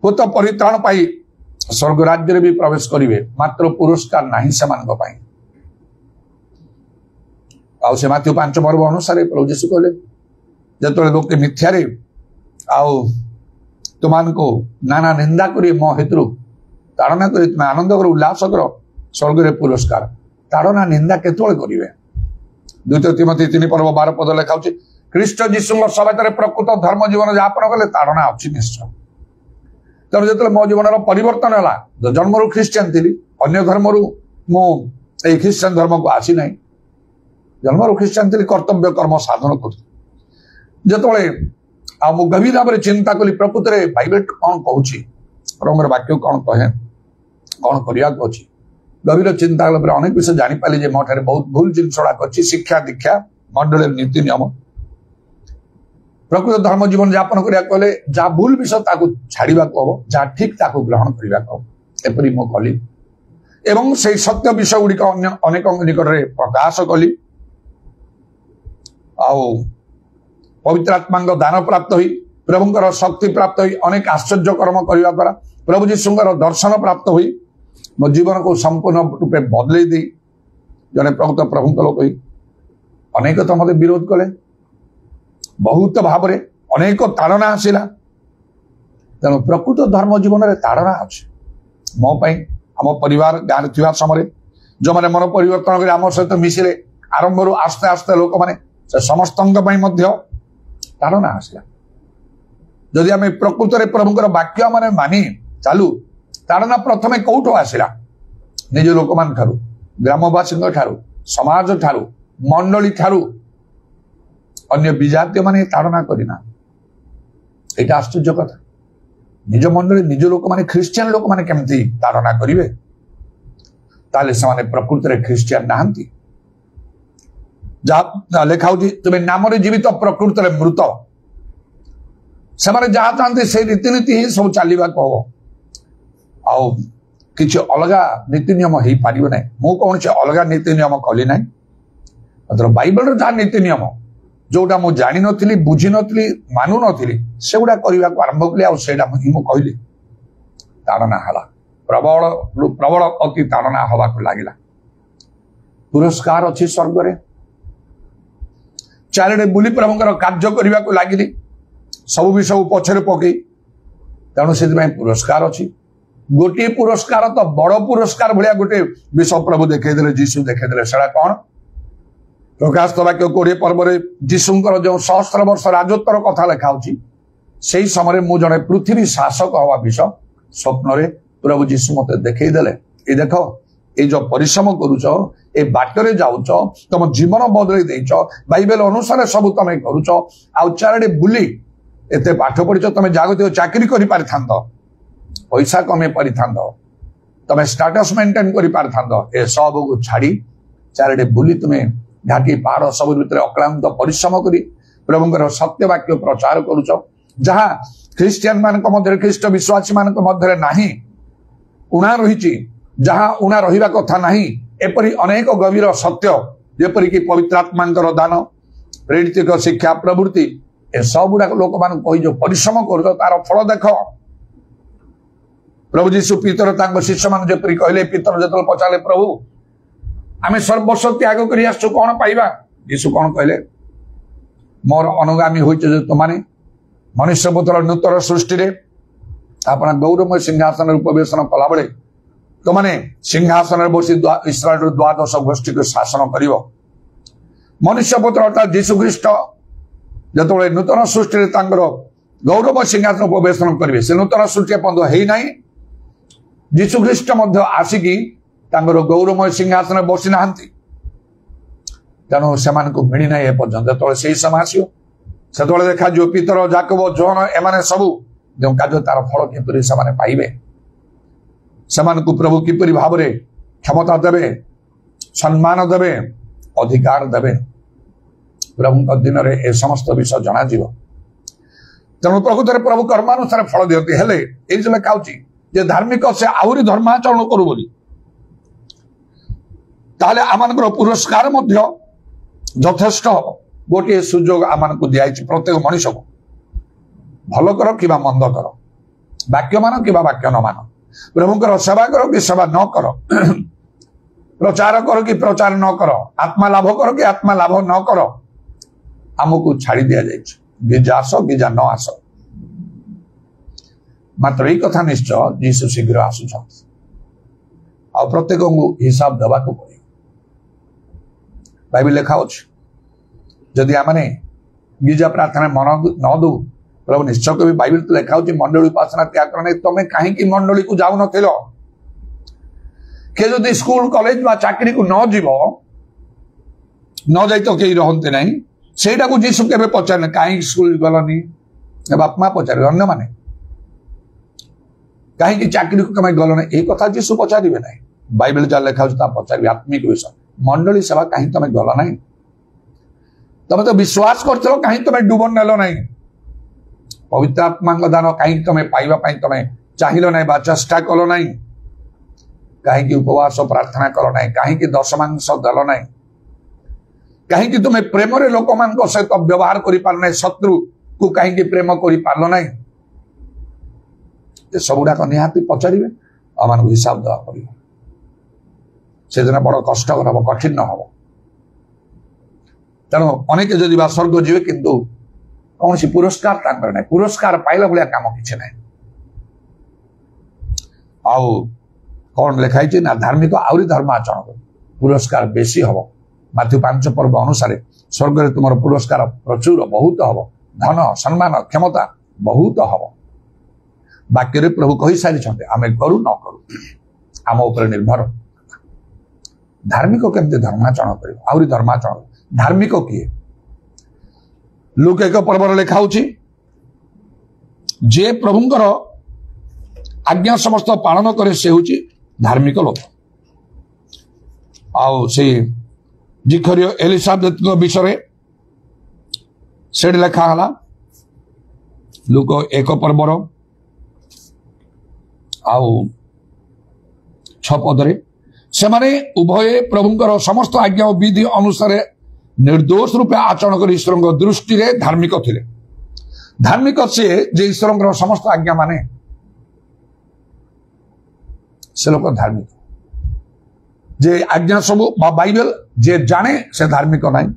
भूत परित्राण पाई स्वर्ग राज्य रे भी प्रवेश करिवे मात्र पुरस्कार नाही समान को पाई आउ से मैथ्यू 5 पर्व अनुसार प्रभु यीशु कहले जतले लोक मिथ्या रे आउ तुमान को नाना निंदा करी मो हेतु ताड़ना करी तुम आनंद कर उल्लास कर स्वर्ग रे पुरस्कार ताड़ना निंदा केतोळे करिवे 2 तिमोथी 3 पर्व 12 पद लेखा होची ख्रीष्ट यीशु समेत प्रकृत धर्म जीवन यापन कले ताड़ना अछि निश्चय तर जतले मो जीवन रो परिवर्तन हला जन्म रो ख्रिस्टियन थिली अन्य धर्म रो मो ए ख्रिस्टियन धर्म को आसी नै जन्म रो ख्रिस्टियन थिली कर्तव्य कर्म साधन कर जतले आ मु गभीर भाव चिंता कली प्रकृत रे बाइबल कौन कहूची परमर वाक्य कौन कहे कौन करिया अछि गभीर चिंता कला पर अनेक विषय जानि पाली जे मोठारे बहुत भूल जिनसडा करछि शिक्षा दीक्षा मंडल नीति नियम प्रकृत धर्म जीवन यापन करिया कहले जा भूल विषय ताकू छाड़ीबा को जा ठीक ताकू ग्रहण करिबा को एपरि मो कली एवं से सत्य विषय गुडी को अनेक निकट रे प्रकाश कली आउ पवित्र आत्मा दान प्राप्त हुई प्रभुंकर शक्ति प्राप्त हुई अनेक आश्चर्य कर्म करने द्वारा प्रभु जीशुंकर दर्शन प्राप्त हुई मो जीवन को संपूर्ण रूपे बदल दी जने प्रकृत प्रभु लोक अनेक तो मत विरोध कले बहुत भाव में अनेक ताड़ना आसला तेणु प्रकृत धर्म जीवन में ताड़ना अच्छे मो आम परिवार गाँव थी समय जो मैंने मन परिवर्तन कर आम सहित मिसिले आरंभ रू आस्ते आस्ते लोक मैंने समस्त ताड़ना आसला जदि आम प्रकृत में प्रभुंकर वाक्य मैंने मानी चालू ताड़ना प्रथमे कौटो आसला निज लोक मान ठारू ग्रामवासी ठारू समाज ठारू मंडली ठारू अन्य विजातीय माने ताड़ना करिना एटा आश्चर्य कथा निज मंडली निज लोक माने ख्रिस्टियन लोक माने केमती ताड़ना करिवे ताले समाने प्रकृत रे ख्रिस्टियन नाहंती जा लेखा होची तुमे नाम रे जीवित प्रकृत रे मृत समाने जहा चाहते से रीतिनीति ही सब चलवा कहो आउ किछि अलगा नीति नियम हो पारिबो नै मु कोन से अलगा नीति नियम कली नै मतलब बाइबल रो जा नीति नियम जोटा मु जानि नथिली बुझी नथिली मानु नथिली सेगुडा करिवा को आरंभ कले आ सेडा मु कहली ताड़ना हला प्रबल प्रबल अति ताड़ना हवा को लागिला पुरस्कार अछि स्वर्ग रे चारिडे बुली प्रभुंकर कार्य करिवा को लागिली सब विषय पछरे पकई तेणु से पुरस्कार अच्छी गोटे पुरस्कार तो बड़ पुरस्कार भाया गोटे विषय प्रभु देखा जीशु देखा से कौन प्रकाश वाक्य 20 पर्व जीशुंकर जो सहस्र वर्ष राजत्वर कथा लिखा से समय मु जड़े पृथ्वी शासक हवा विषय स्वप्न रे प्रभु जीशु मत देखईदेले ये देख ये जो परिश्रम करुच ए बाटरे जाऊच तुम जीवन बदल देच बाइबल अनुसार सब तुम करुच आउ चारिडे बुली एते पाठ पढ़िच तुम जागतिक चाकरी करि पारिथांत पैसा कमे परिथांत तुम स्टेटस मेंटेन करि पारिथांत ए सब को छाड़ी चारिडे बुली तुम घाटी पहाड़ सब भितर अक्लांत परिश्रम करी प्रभुंकर सत्य वाक्य प्रचार करुच जहाँ ख्रिस्टियन मानक मध्य ख्रिस्ट विश्वासी मानक मध्य नाही उणा रही जहाँ उणा रहिबा कथा नाही एपरि अनेक गभीर सत्य जेपरि कि पवित्र आत्मा दान प्रेरित शिक्षा प्रवृत्ति ए सब गुड़ाक लोक मान जो परिश्रम कर तार फल देख प्रभु जीशु पितर शिष्य मान जपरी कहले पितर जो पचारे प्रभु आम सर्वस्व त्याग कर आसु कौन पाइबा जीशु कौन कहले मोर अनुगामी होइछे तुमाने मनुष्य पुत्र नूतन सृष्टि रे अपना गौरवमय सिंहासन उपवेशन कला बेले तुमने सिंहासन बसी इस्राएल द्वादश गोष्ठी को शासन कर मनुष्य पुत्र अर्थात जीशु ख्रीष्ट जो नूतन सृष्टि गौरव सिंहासन उपवेशन करेंगे से नूतन सृष्टि पर्यंत है ना जीशु ख्रीष्ट आसिकी गौरवमय सिंहासन बसी ना तेणु से मिलना एपर्यंत जो से समय आसो से देखा जो पितर जाकब जोन एमाने सबू जो कार्य तार फल किपरि से पाइबे से प्रभु किपरि भाव में क्षमता देवे सम्मान देवे अधिकार देवे प्रभु दिन में ए समस्त विषय जना तेणु प्रकृत प्रभु कर्मानुसार फल दिखती हेले ये लिखा जे धार्मिक से आहरी धर्माचरण करू बोली ताहले आमानकर पुरस्कार यथेष्ट हम गोटे सुजोग आम दिखाई प्रत्येक मनुष्य को भल कर कि मंद कर वाक्य मान कि वाक्य न मान प्रभुंकर सेवा कर कि सेवा न कर प्रचार कर कि प्रचार न कर आत्मा लाभ कर कि आत्मा लाभ न कर आमको छाड़ी दि जाए गिजा आस गिजा न आस मात्र यही कथा निश्चय जीशु शीघ्र आसुच आ प्रत्येक को हिसाब देवा पड़े बाइबल लेखा जदि आमने गिजा प्रार्थना मन न दू प्रभु निश्चय कभी बाइबल तो लेखा मंडली उपासना त्याग करना तुम कहीं मंडली को जाऊ न किए जदि स्कूल कॉलेज बा चाकरी को न जीव न जाई तो कहीं रहते नहीं सेटा को जीशु के पचारे कहीं स्कूल गलनी बाप माँ पचारे अन्य माने कहीं चाकरी को कमाई गल ना ये कथा जीशु पचारे ना बाइबल जहाँ लेखा पचारे आत्मिक विषय मंडली सेवा कहीं तुम गल ना तुम तो विश्वास कर कहीं तुम डुबन नेल ना पवित्र आत्मा दान कहीं तुम पाइबा तुम चाहिल ना बा चेष्टा कल ना कहीं उपवास प्रार्थना कल ना कहीं दशमांश देल ना कहीं तुम प्रेम लोक मान सहित व्यवहार कर पार शत्रु को कहीं प्रेम कर पार ना सबुड़ाक निहाती पचारे आम हिसाब देवा पड़े से दिन बड़ कष्टकर हम कठिन हम तेणु अनेक जदि स्वर्ग जीवे किंतु कौन सी पुरस्कार ना पुरस्कार पाइला भाया कम कि ना आउ कौन लिखाई ना धार्मिक आहरी धर्माचरण पुरस्कार बेसी हम माथ्यू 5 पर्व अनुसार स्वर्ग में तुम पुरस्कार प्रचुर बहुत हम धन सम्मान क्षमता बहुत हम वाक्य प्रभु कही सारी आम करू न करू आम उपर निर्भर धार्मिक केमती धर्माचरण कर आहरी धर्माचरण धार्मिक किए लुक 1 पर्व लिखा जे प्रभुंकर आज्ञा समस्त पालन करे से होची धार्मिक लोक आउ से जिखरियो एलिसाबेथ विषय से लिखा है लुक 1 पर्वर आउ 6 पदरे से उभय प्रभुंकर समस्त आज्ञा और विधि अनुसार निर्दोष रूपे आचरण कर ईश्वर दृष्टि रे धार्मिक थिले धार्मिक से जे ईश्वर समस्त आज्ञा माने से लोक धार्मिक जे आज्ञा सब बाइबल जे जाने से धार्मिक नाई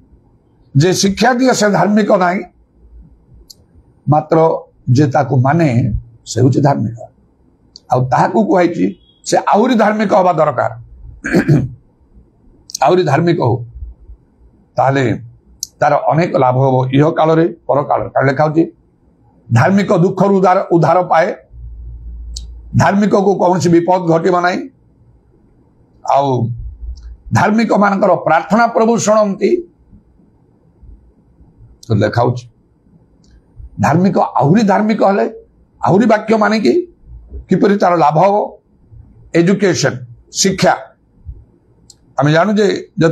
जे शिक्षा दिए से धार्मिक नाई मात्र जे ताकू माने से होची धार्मिक आ ताकू कहै से आहरी धार्मिक हवा दरकार आहरी धार्मिक हो ताले तार अनेक लाभ हम इह काल पर काल लिखा धार्मिक दुख उद्धार पाए धार्मिक को कौन सी विपद घटब ना आउ धार्मिक मानकर प्रार्थना प्रभु शुणती तो लिखा धार्मिक आहरी धार्मिक हेले आहरी वाक्य माने किपरि तार लाभ हो एजुकेशन शिक्षा आम जानू जे जो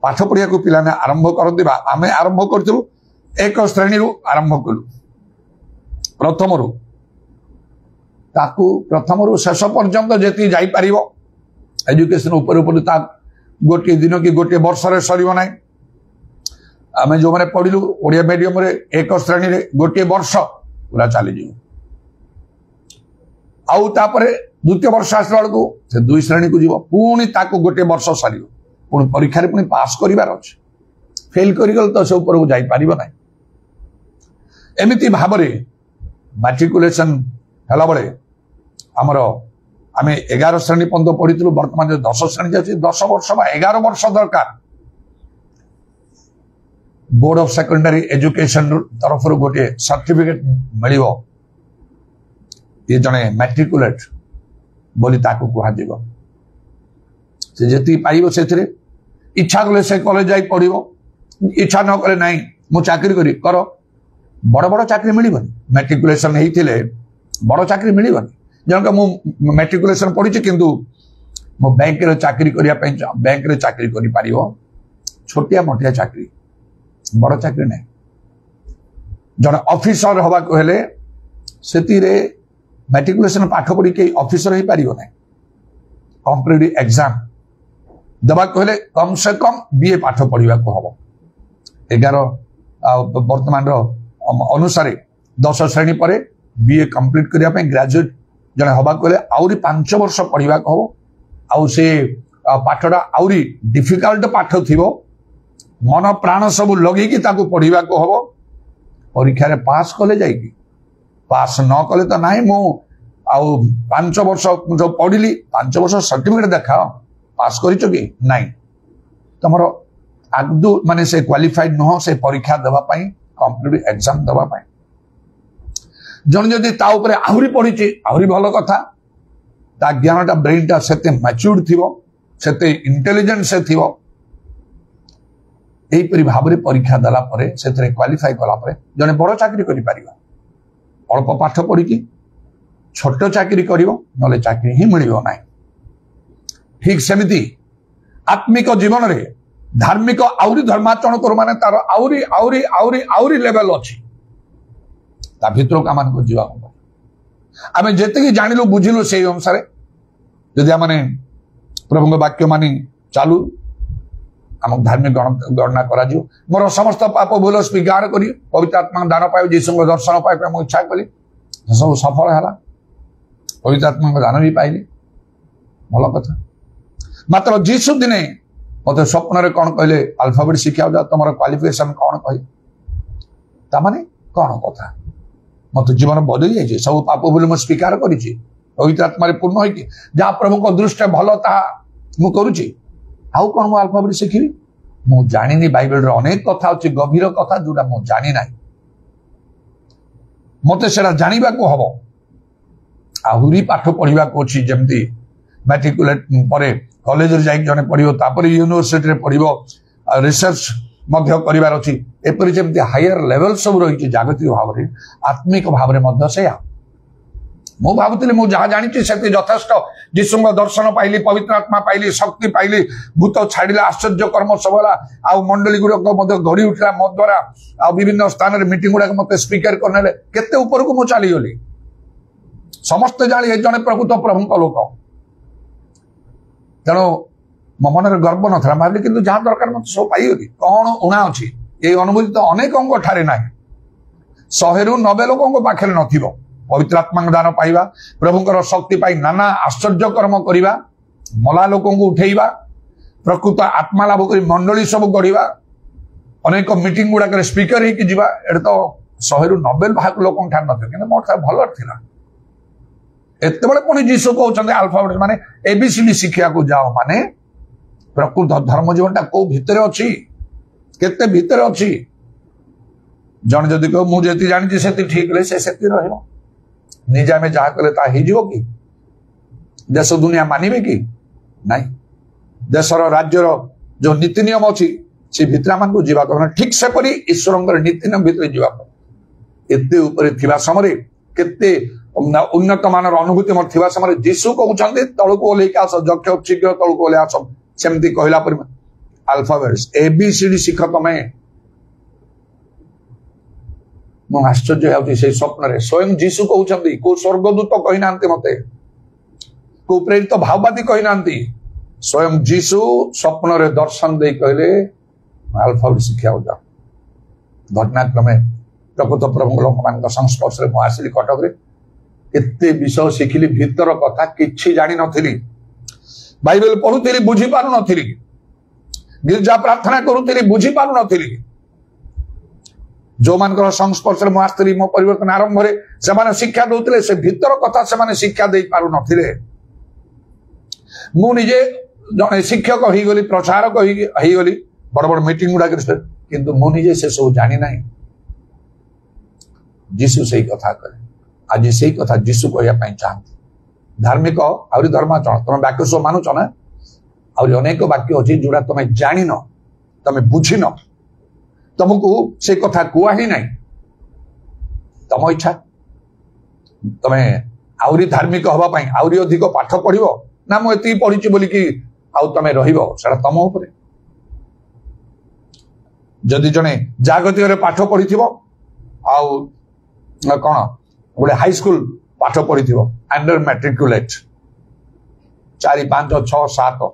पाठ पढ़िया को पिला आरंभ करते आम आरंभ करूँ 1 श्रेणी आरंभ कलु प्रथम शेष पर्यंत जी जापर एजुकेशन उपर गोटे दिन कि गोटे वर्ष सर ना आम जो मैंने पढ़लु ओडिया मीडियम 1 श्रेणी गोटे वर्ष पूरा चली आउ तापरे द्वितीय वर्ष आसला बेलू से 2 श्रेणी को जीव पुणी ताको गोटे वर्ष सर पुणी परीक्षा पुणी पास करार अच्छे फेल कर तो से ऊपर को जापर ना एमती भाव मैट्रिकुलेशन है बेले आमर आम 11 श्रेणी पर्यंत पढ़ी बर्तमान जो 10 श्रेणी जाए 10 वर्ष 11 वर्ष दरकार बोर्ड ऑफ सेकेंडरी एजुकेशन तरफ गोटे सर्टिफिकेट मिल ये जड़े मैट्रिकुलेट बोली ताकू कहुब से जी पाइब से इच्छा कले से कॉलेज जाई पढ़ो इच्छा न कले ना मु चाकरी कर बड़ बड़ चाकरी मिलबनी मैट्रिकुलेशन होते बड़ चाकरी मिलबनी जनक मु मैट्रिकुलेशन पढ़ी किंतु मो बैंक रे चाकरी करने बैंक रे चाकरी कर पार छोटिया मोटिया चाकरी बड़ चाकरी नहीं जड़े ऑफिसर हवा को हेले से मैट्रिकुलेशन पाठ पढ़ी कई ऑफिसर हो पार ना कॉम्पिटिटिव एग्जाम दबा कहले कम से कम बीए पाठ पढ़ा को हम 11 वर्तमान अनुसार 10 श्रेणी पर बीए कंप्लीट करने ग्रेजुएट जड़े हवा कहले आउरी 5 वर्ष पढ़ा को हम आउ से पाठटा आउरी डिफिकल्ट पाठ थी मन प्राण सब लगे पढ़ा को हम परीक्षा रे पास कले जाइए पास न कले तो ना मु आउ 5 वर्ष जो पढ़ी 5 वर्ष सर्टिफिकेट देखा पास कर नाई तुम आगदू माने से क्वालिफाइड नुह से परीक्षा देवाई कॉम्पिटिटिव एग्जाम देवाई जन जदि आहरी पढ़ी आहरी भल कथा ता ज्ञानटा ब्रेनटा से मैच्योर थी से इंटेलिजेंट से थी यहीपरि भाव में परीक्षा देला से क्वालिफाई कला जने बड़ चाकरी कर अल्प पाठ पढ़ी छोट चाकरी कर ना चाकरी ही मिल ना ठीक सेमिति आत्मिक जीवन रे धार्मिक आउरी धर्माचरण कर माने तार आउरी आउरी आउरी आउरी लेवल अच्छी ता भितर का मान को जीवा आमे जेते जानिलु बुझिलु से अनुसार यदि आमने प्रभु वाक्य मानी चालू आम धार्मिक गणना करा मोर समस्त पाप भूल स्वीकार करी पवित्र आत्मा दान पाए जीशु दर्शन पाए मुझे इच्छा कली सब सफल है पवित्र आत्मा दान भी पाइली भल कथा मात्र जीशु दिने मत स्वप्न कौन कहले अल्फाबेट शिक्षा जा तुम क्वालिफिकेशन कौन कह ताने कौन कथा मत जीवन बदली जाइए सब पाप भूल मुझे स्वीकार करी पवित्र आत्मा पूर्ण होगी जहाँ प्रभु को दृष्टि भल ता मुझे आउ कौन मु अल्फाबेट शिखी मु जानी बाइबल अनेक कथा अच्छी गभीर कथा जोटा मु जानी ना मत से जानवा को हम आहरी पाठ पढ़ा अच्छी जमती मैट्रिकुलेट पर कॉलेज जने पढ़ो यूनिवर्सिटी पढ़ो रिसर्च करार अच्छी एपरी जमी हायर लेवल सब रही जागतिक भाव में आत्मिक भाव में से मु भावुली मुझे जहाँ जानी से यथेष्ट जीशु दर्शन पाइली पवित्र आत्मा पाइली शक्ति पाइली भूत छाड़िले आश्चर्य कर्म सब है मंडली गुड़ाक गढ़ी उठला मो द्वारा आ विभिन्न स्थान में मीटिंग गुड़ाक मत स्पीकर करने केते ऊपर को मुझे चलीगली समस्ते जानी जड़े प्रकृत प्रभु लोक तेणु मो मन गर्व ना भाविली कि जहाँ दरकार मत सब पाइगली कौन उणा अच्छी ये अनुभूति तो अनेक ठारे ना 100 ରୁ 90 लोकों पाखे न पवित्र आत्मा दान पाइबा प्रभुंकर शक्ति पाई नाना आश्चर्य कर्म करिबा मला लोकों को उठेइबा प्रकृत आत्मा लाभ कर मंडली सब गढ़ा अनेक मीटिंग गुड़ाक स्पीकर होगी जीवा एट तो 100 ରୁ 90 भाग लोक ठार न मोर भल था एत पुणी जीशु कहते अल्फाबेट माने एबीसीडी शिक्षा को जाओ माने प्रकृत धर्म जीवनटा कौ भितर अच्छी केते भितर अच्छी जन जदि कह मुझे जानी से ठीक से निजे आम जहाँ कले कि देश दुनिया मानवे कि नहीं देशर राज्यर जो नीति नियम अच्छी से भितर मान जावा ठीक से परी ईश्वर नीति नियम भितर जावा एत समय केते उन्नत मानर अनुभूति थी समय जीशु कहते तलू ओल्क आस जक्ष शीघ्र तलू ओल्ले आस सेमती कहला अल्फाबेट्स एबीसीडी शिख तमें मुझे आश्चर्य होती से स्वप्न रे स्वयं जीशु कहते को स्वर्गदूत कही ना मत को प्रेरित भाववादी कही ना स्वयं जीशु स्वप्न रे दर्शन दे कहले अल्फाबेट शिक्षा जा घटनाक्रमे प्रकृत प्रभु लोक मान संस्पर्श में आसली कटक एते विषय शिखिली भीतर कथा किछि जानि नथिली बाइबल पढुथिली बुझी पारु नथिली गिरजा प्रार्थना करूथिली बुझी पारु नथिली जो मानकर संस्पर्श मो आस्त्री मो परिवर्तन आरंभ रे से माने शिक्षा दउतले से भीतर कथा से माने शिक्षा देई पारु नथिले मु निजे जने शिक्षक होई गली प्रचारक होई गली बड़ बड़ मीटिंग गुडा किंतु मु निजे से सब जानि नाही जीसु सही कथा करे आज सही कथा जीसु कहया पई चाहते धार्मिक आउरी धर्माचरण तुम वाक्य सब मानुच ना आउरी अनेक वाक्य अछि जोड़ा तुम जानि न तुम बुझी न तुमको से कथा कुआ ही नहीं तुम इच्छा तुम आउरी धार्मिक हवा पई आउरी अधिक पाठ पढ़िबो ना मु एति पढ़िछि बोली कि आउ तुम रहिबो सेटा तुम ऊपर जदि जने जागतिक रे पाठ पढ़िथिबो आउ कोन गोटे हाई स्कूल पाठ पढ़िथिबो अंडर मैट्रिकुलेट 4 5 6 7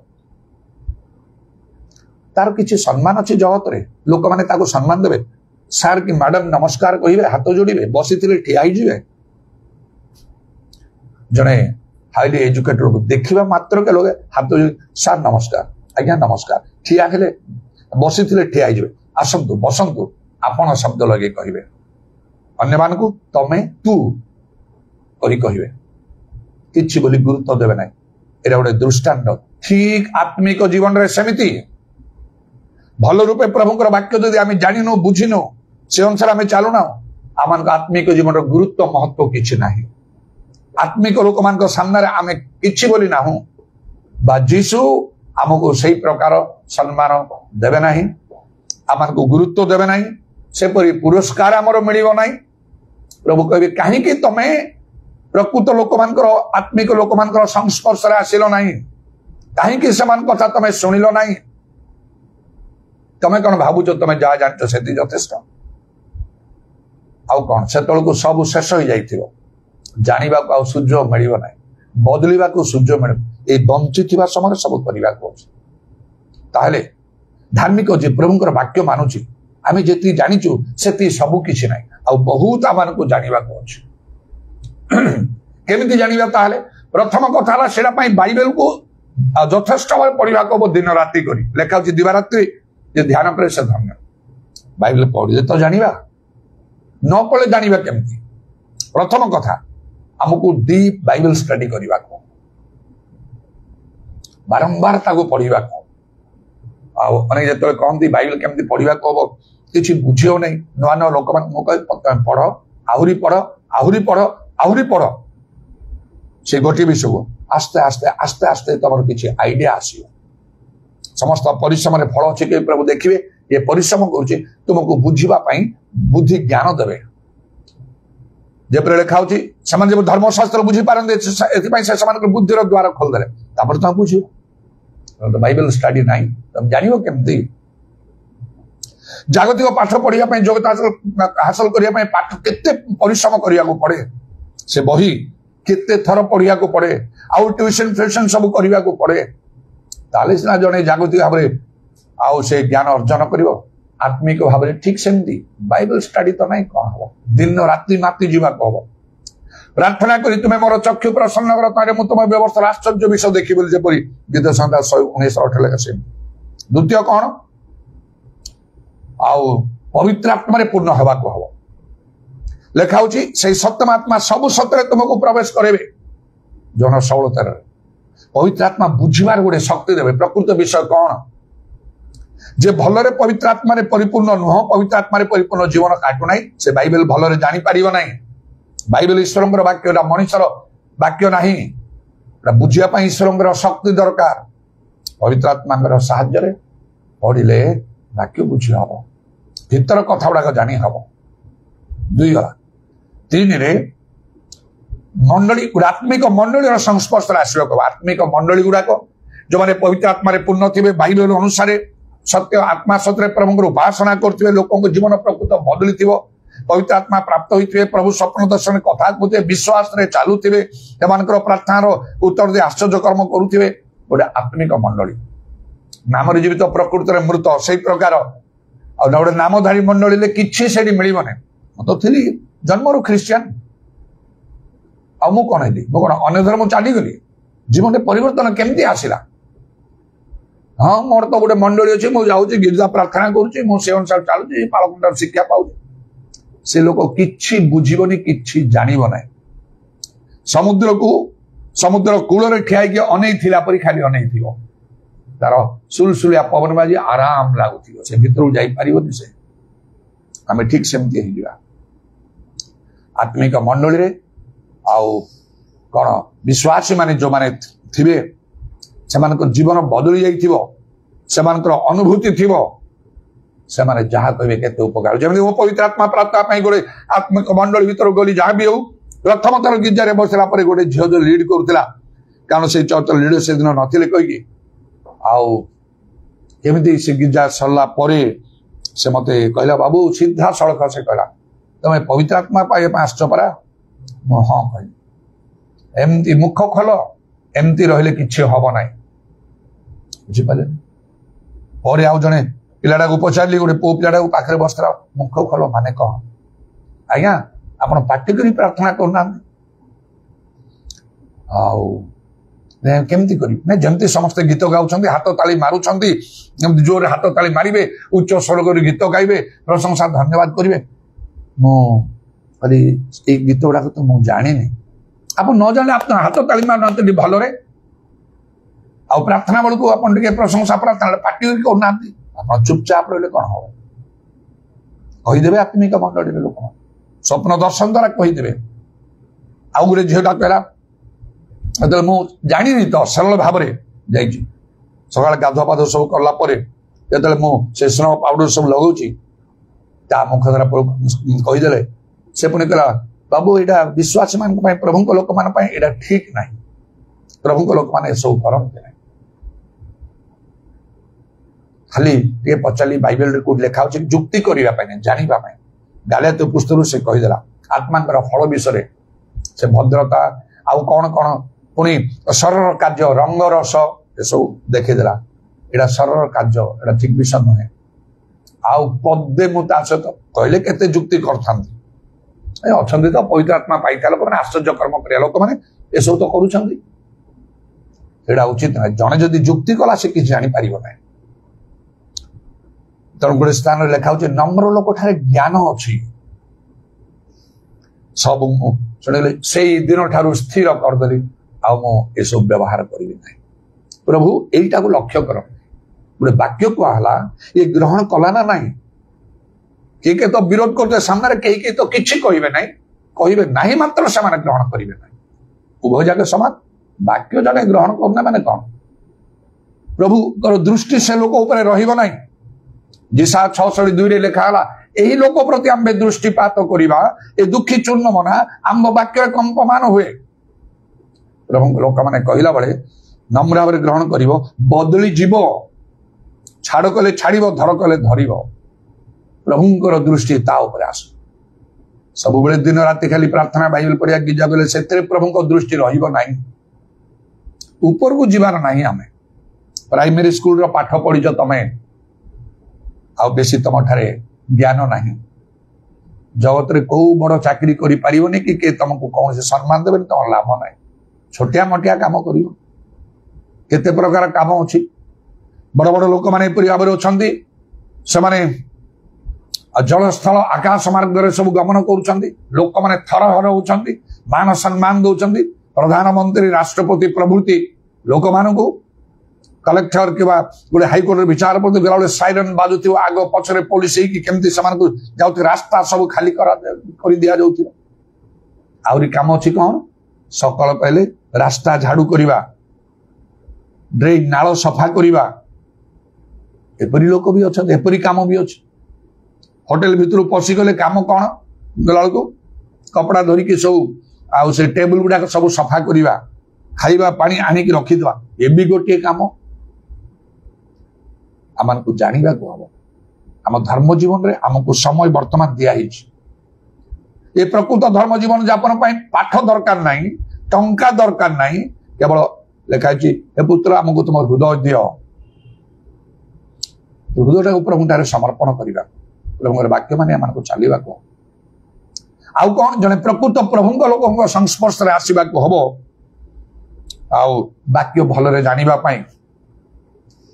तार किछि सम्मान अछि जगत रे लोक माने ताको सम्मान देबे सर कि मैडम नमस्कार कहिबे हाथ जोड़िबे बसिथिले ठिया ही जिवे जने हाईली एजुकेटेड लोग देखिबा मात्र के लोग हाथ जोड़ी सर नमस्कार आज्ञा नमस्कार ठिया हेले बसिथिले ठिया ही जिवे आसंतु बसंतु आपण शब्द लगे कहिबे अन्य मान को तमे तू करी कहिबे किछि बोली गुरुत्व देबे नै एरा गोटे दृष्टांत ठीक आत्मिक जीवन रे समिति भल रूपे प्रभुଙ୍କର वाक्य जदि आमे जानिनो बुझिनो से अनुसार आमे चालुना आमान आत्मिक जीवन रो गुरुत्व महत्व किछि नाही आत्मिक लोक मान को सामने रे आमे किछि बोली नाहु बा जीसु हमको सही प्रकार सम्मान देबे नाही आमान को गुरुत्व देबे नाही से परि पुरस्कार हमरो मिलिबो नाही प्रभु कहबे काहे कि तमे प्रकृत लोक मानकर आत्मिक लोक मानकर संस्पर्श रे आसिलो नाही काहे कि समान कथा तमे सुनिलो नाही तमे कोन भाबुछ तमे जा जानतो सेति यथेष्ट आउ कोन से तळ को सब शेष हो जाइथिबो जानिबा को आ सुजो मिलिबो नाही बदलिबा को सुजो मिल ए बंचिथिबा समय सब करिबा को ताहले धार्मिक जे प्रभुଙ୍କର वाक्य मानुची आमे जेति जानिचु सेति सब किछि नाही आ बहुत आमान को जानिबा को अछि केमिति जानिबा ताहले प्रथम कथा ला सेरा पई बाइबल को यथेष्ट भाव पढिबा को दिन राति करी लेखा अछि दिवारात्रि जे ध्यान करे से धन्य बाइबल पढिले तो जानिबा न पढले जानिबा केमिति प्रथम कथा हमको डीप बाइबल स्टडी करिबा को बारंबार ताको पढिबा को आ अने जेतले कहंती बाइबल केमिति पढिबा को किछि बुझियो नै नवा नवा लोक मान मो कह पढो आहुरी पढो आहुरी पढो आहुरी पढो से गोटी विषय को आस्ते आस्ते आस्ते आस्ते तमर किछि आईडिया आसीयो समस्त परिश्रम रे फल अछि के प्रभु देखिबे ये परिश्रम करूछि तुमको बुझिबा पई बुद्धि ज्ञान देबे जे प्रे लेखा होछि समान जे धर्मशास्त्र बुझी पारंदे एथि पई से समान के बुद्धि रो द्वार खोल देले तापर ता बुझियो तो बाइबल स्टडी नाही तम जानियो केमति जागतिक पाठ पढ़िया पई योग्यता हासिल करिया पई पाठ केते परिश्रम करिया को पड़े से बही केते थर पढ़िया को पड़े आउ ट्यूशन फ्यूशन सब करिया को पड़े ताले सिना जने जागतिक भाबरे आउ से ज्ञान अर्जन करिवो आत्मिक भाबरे ठीक सेमती बाइबल स्टडी तो नाही कोन हो दिन राति माति जीवा को प्रार्थना करी तुमे मोर चक्षु प्रसन्न कर तारे मु तुम व्यवस्था आश्चर्य विषय देखि बोल जे परी गीत संहिता 119:18 लेखा से द्वितीय कोन आउ पवित्र आत्मा रे पूर्ण हवा को हबो लेखा होची से सत्यम आत्मा सब सत्य तुमको प्रवेश करेबे जन सौलतर पवित्र आत्मा बुझिबार गोटे शक्ति देबे प्रकृत विषय कोन जे भलरे पवित्र आत्मा रे परिपूर्ण नुह पवित्र आत्मा रे परिपूर्ण जीवन काटु नाही से बाइबल भलरे जानि पारिबो नाही बाइबल ईश्वरंकर वाक्य मनुष्यर वाक्य नाही बुझिया पई ईश्वरंकर शक्ति दरकार पवित्र आत्मा साहाय्य रे पढ़िले वाक्य बुझी हम भीतर कथा गुड़ाक जानी हम 2 गला 3 रे मंडली आत्मिक मंडली संस्पर्श आसो आत्मिक मंडली गुड़ाक जो मैंने पवित्र आत्मा पूर्ण थे बाइबल अनुसार सत्य आत्मा सत्य प्रभु उपासना करते लोक जीवन प्रकृत बदली थी पवित्र आत्मा प्राप्त होते प्रभु स्वप्न दर्शन कथा कहते विश्वास चलुवे प्रार्थनार उत्तर दे आश्चर्य कर्म करुवे गोटे आत्मिक मंडली नाम जीवित प्रकृत मृत से प्रकार गोटे नामधारी मंडली किसी से मिलना तो थी जन्मरू ख्रीस्टियान मु कौन है मु कौन अन्य धर्म चलीगली जीवन में परिवर्तन केमती आसला हाँ मोर तो गोटे मंडली अच्छे मुझे जाऊँगी गिरजा प्रार्थना करुच्ची मुझे अनुसार चलुची पालकुंडार शिक्षा पाऊँ से लोक किछि बुझीबनी किछि जानिब नाही समुद्र को समुद्र कूल ठिया अनै थिला परी खाली अनै थिबो तार सुलसुलिया पवन बाजी आराम लागुथिबो से भितर जाई परिबोनी से आमे ठीक सेमती हे जिवा आत्मिक मंडली रे आउ कोन विश्वासी माने जो माने थिबे सेमानक जीवन बदली जाइथिबो सेमानकर अनुभूति थिबो से माने जहाँ कहे केते उपकार जमी वो पवित्र आत्मा प्राप्त पाई गोटे आत्मिक मंडली भीतर गली जहाँ भी हो प्रथम थर गिरजा बसला गोटे झील जो लीड करूला कारण से चर्च लीडर से दिन नथिले कहीकि आउ केमिति से गिरजा सरला परे से मते कहला बाबू सीधा सड़क से कहला तमे पवित्र आत्मा पाए आसछ परा हाँ कह एमती मुख खोल एमती रहिले किछि हब नाही बुझी पाले परे आउ जने पिलाटा को पचारि गोटे पो पिलाटा को पाखे बसला मुख खोल माने कह आज्ञा आप पार्टी कर प्रार्थना करना केमती कर जमती समस्ते गीत गाँव हाथ ताली मारुंट जोर हाथ ताली मारे उच्च स्वर कर गीत गाइबे प्रशंसा धन्यवाद करेंगे मुझे गीत गुड़ाक तो मुझे जानी आप न जाने आप हाथ ताली मारना भल आ प्रार्थना बेलू आप प्रशंसा प्रार्थना पार्टी करना आप चुपचाप रही कौन हम कहीदे आत्मिक मंडली लोक स्वप्न दर्शन द्वारा कहीदे आउ गोटे झीटा कहला मुझे जानी तो सरल भाव में सका गाधुआ पाधुआ सब कलापर जो मुझे स्नो पाउडर सब लगौची मुख द्वारा कहीदे से पुणी कहला बाबू यहाँ विश्वासी मान प्रभु लोक मान ठीक ना प्रभु लोक मैंने सब करते ना खाली टे पचारि बाइबल को लिखा जुक्ति करने जानापी गालियात पुस्तक से कहीदेला आत्मा फल विषय से भद्रता आउ कौन कौन पुणी सरल कार्य रंग रस ये सब देखीदेला यहाँ सरल कार्य यहाँ ठीक विषय नुहे आउ पदे मुझे सहित कहले केते जुक्ति करता अच्छा तो पवित्र आत्मा पाई लोक मैंने आश्चर्य कर्म कर लोक मैंने ये सब तो करा उचित ना जड़े जदि जुक्ति कला से किसी जापर ना तेणु गोटे स्थान लिखा हो नम्र लोक ठारे ज्ञान अच्छी सब शुणिले से दिन ठारू स्थिर करदेली आउ सब व्यवहार करी ना प्रभु यहीटा को लक्ष्य कर गोटे वाक्य कहला ये ग्रहण कला ना ना किए तो विरोध करते सामने कहीं तो किसी कहे ना कहे ना मात्र से ग्रहण करेंगे ना उभय जाके समान वाक्य जड़े ग्रहण करना माने कौन प्रभु दृष्टि से लोक उपर रहिबो नहीं जिसा 6:2 लिखाला यही लोक प्रति आम दृष्टिपात करवा ए दुखी चूर्ण मना आम वाक्य कंपमान हुए प्रभु लोक मैंने कहला बेले नम्र भाव ग्रहण कर बदली जीव छाड़ कले छाड़ धर कले धर प्रभुंर दृष्टि ता ऊपर आस सब बेले दिन राति खाली प्रार्थना बाइबल पढ़िया गिजा गले से प्रभु दृष्टि रही ऊपर को जीवार नहीं आम प्राइमरी स्कूल पाठ पढ़ीच तमें आ बेसी तुम ठारे ज्ञान नहीं जगत रे को बड़ चाकरी करि परिबोनी कि तुमको कौन से सम्मान देबे तुम लाभ ना छोटिया मोटिया काम करियो केते प्रकार काम अछि बड़ बड़ लोक माने एपरि भाव अछंती से माने जल स्थल आकाश मार्ग रे सब गमन करूछंती लोक माने थरहर होछंती मान सम्मान दउछंती प्रधानमंत्री राष्ट्रपति प्रभृति लोक मानकु कलेक्टर कि गोटे हाईकोर्ट विचारपति गला साइरन बाजु आग पछरे पुलिस केमती जाऊ रास्ता सब खाली कर दि जाऊ आहरी कम अच्छी कौन सकाल पहले रास्ता झाड़ू करवा ड्रेन नाल सफा करवा एपरी लोक भी अच्छा एपरी कम भी अच्छे होटेल भितर पशिगले कम कौन गला कपड़ा धरिकी सब आउ से टेबुल गुड़ाक सब सफा करवा खाइबा पानी आनिक रखीदा ये भी गोटे कम आम को जानवा को हम आम धर्म जीवन रे आमको समय वर्तमान दिखाई ये प्रकृत धर्म जीवन यापन पाठ दरकार नहीं टंका दरकार नहीं केवल लिखाई हे पुत्र आमको तुम हृदय दियो हृदय प्रभु समर्पण करवा प्रभु वाक्य मान आम को चलवा आउ कौन जने प्रकृत प्रभु लोक संस्पर्श आसवा हम आउ वाक्य भलरे जानिबा पाई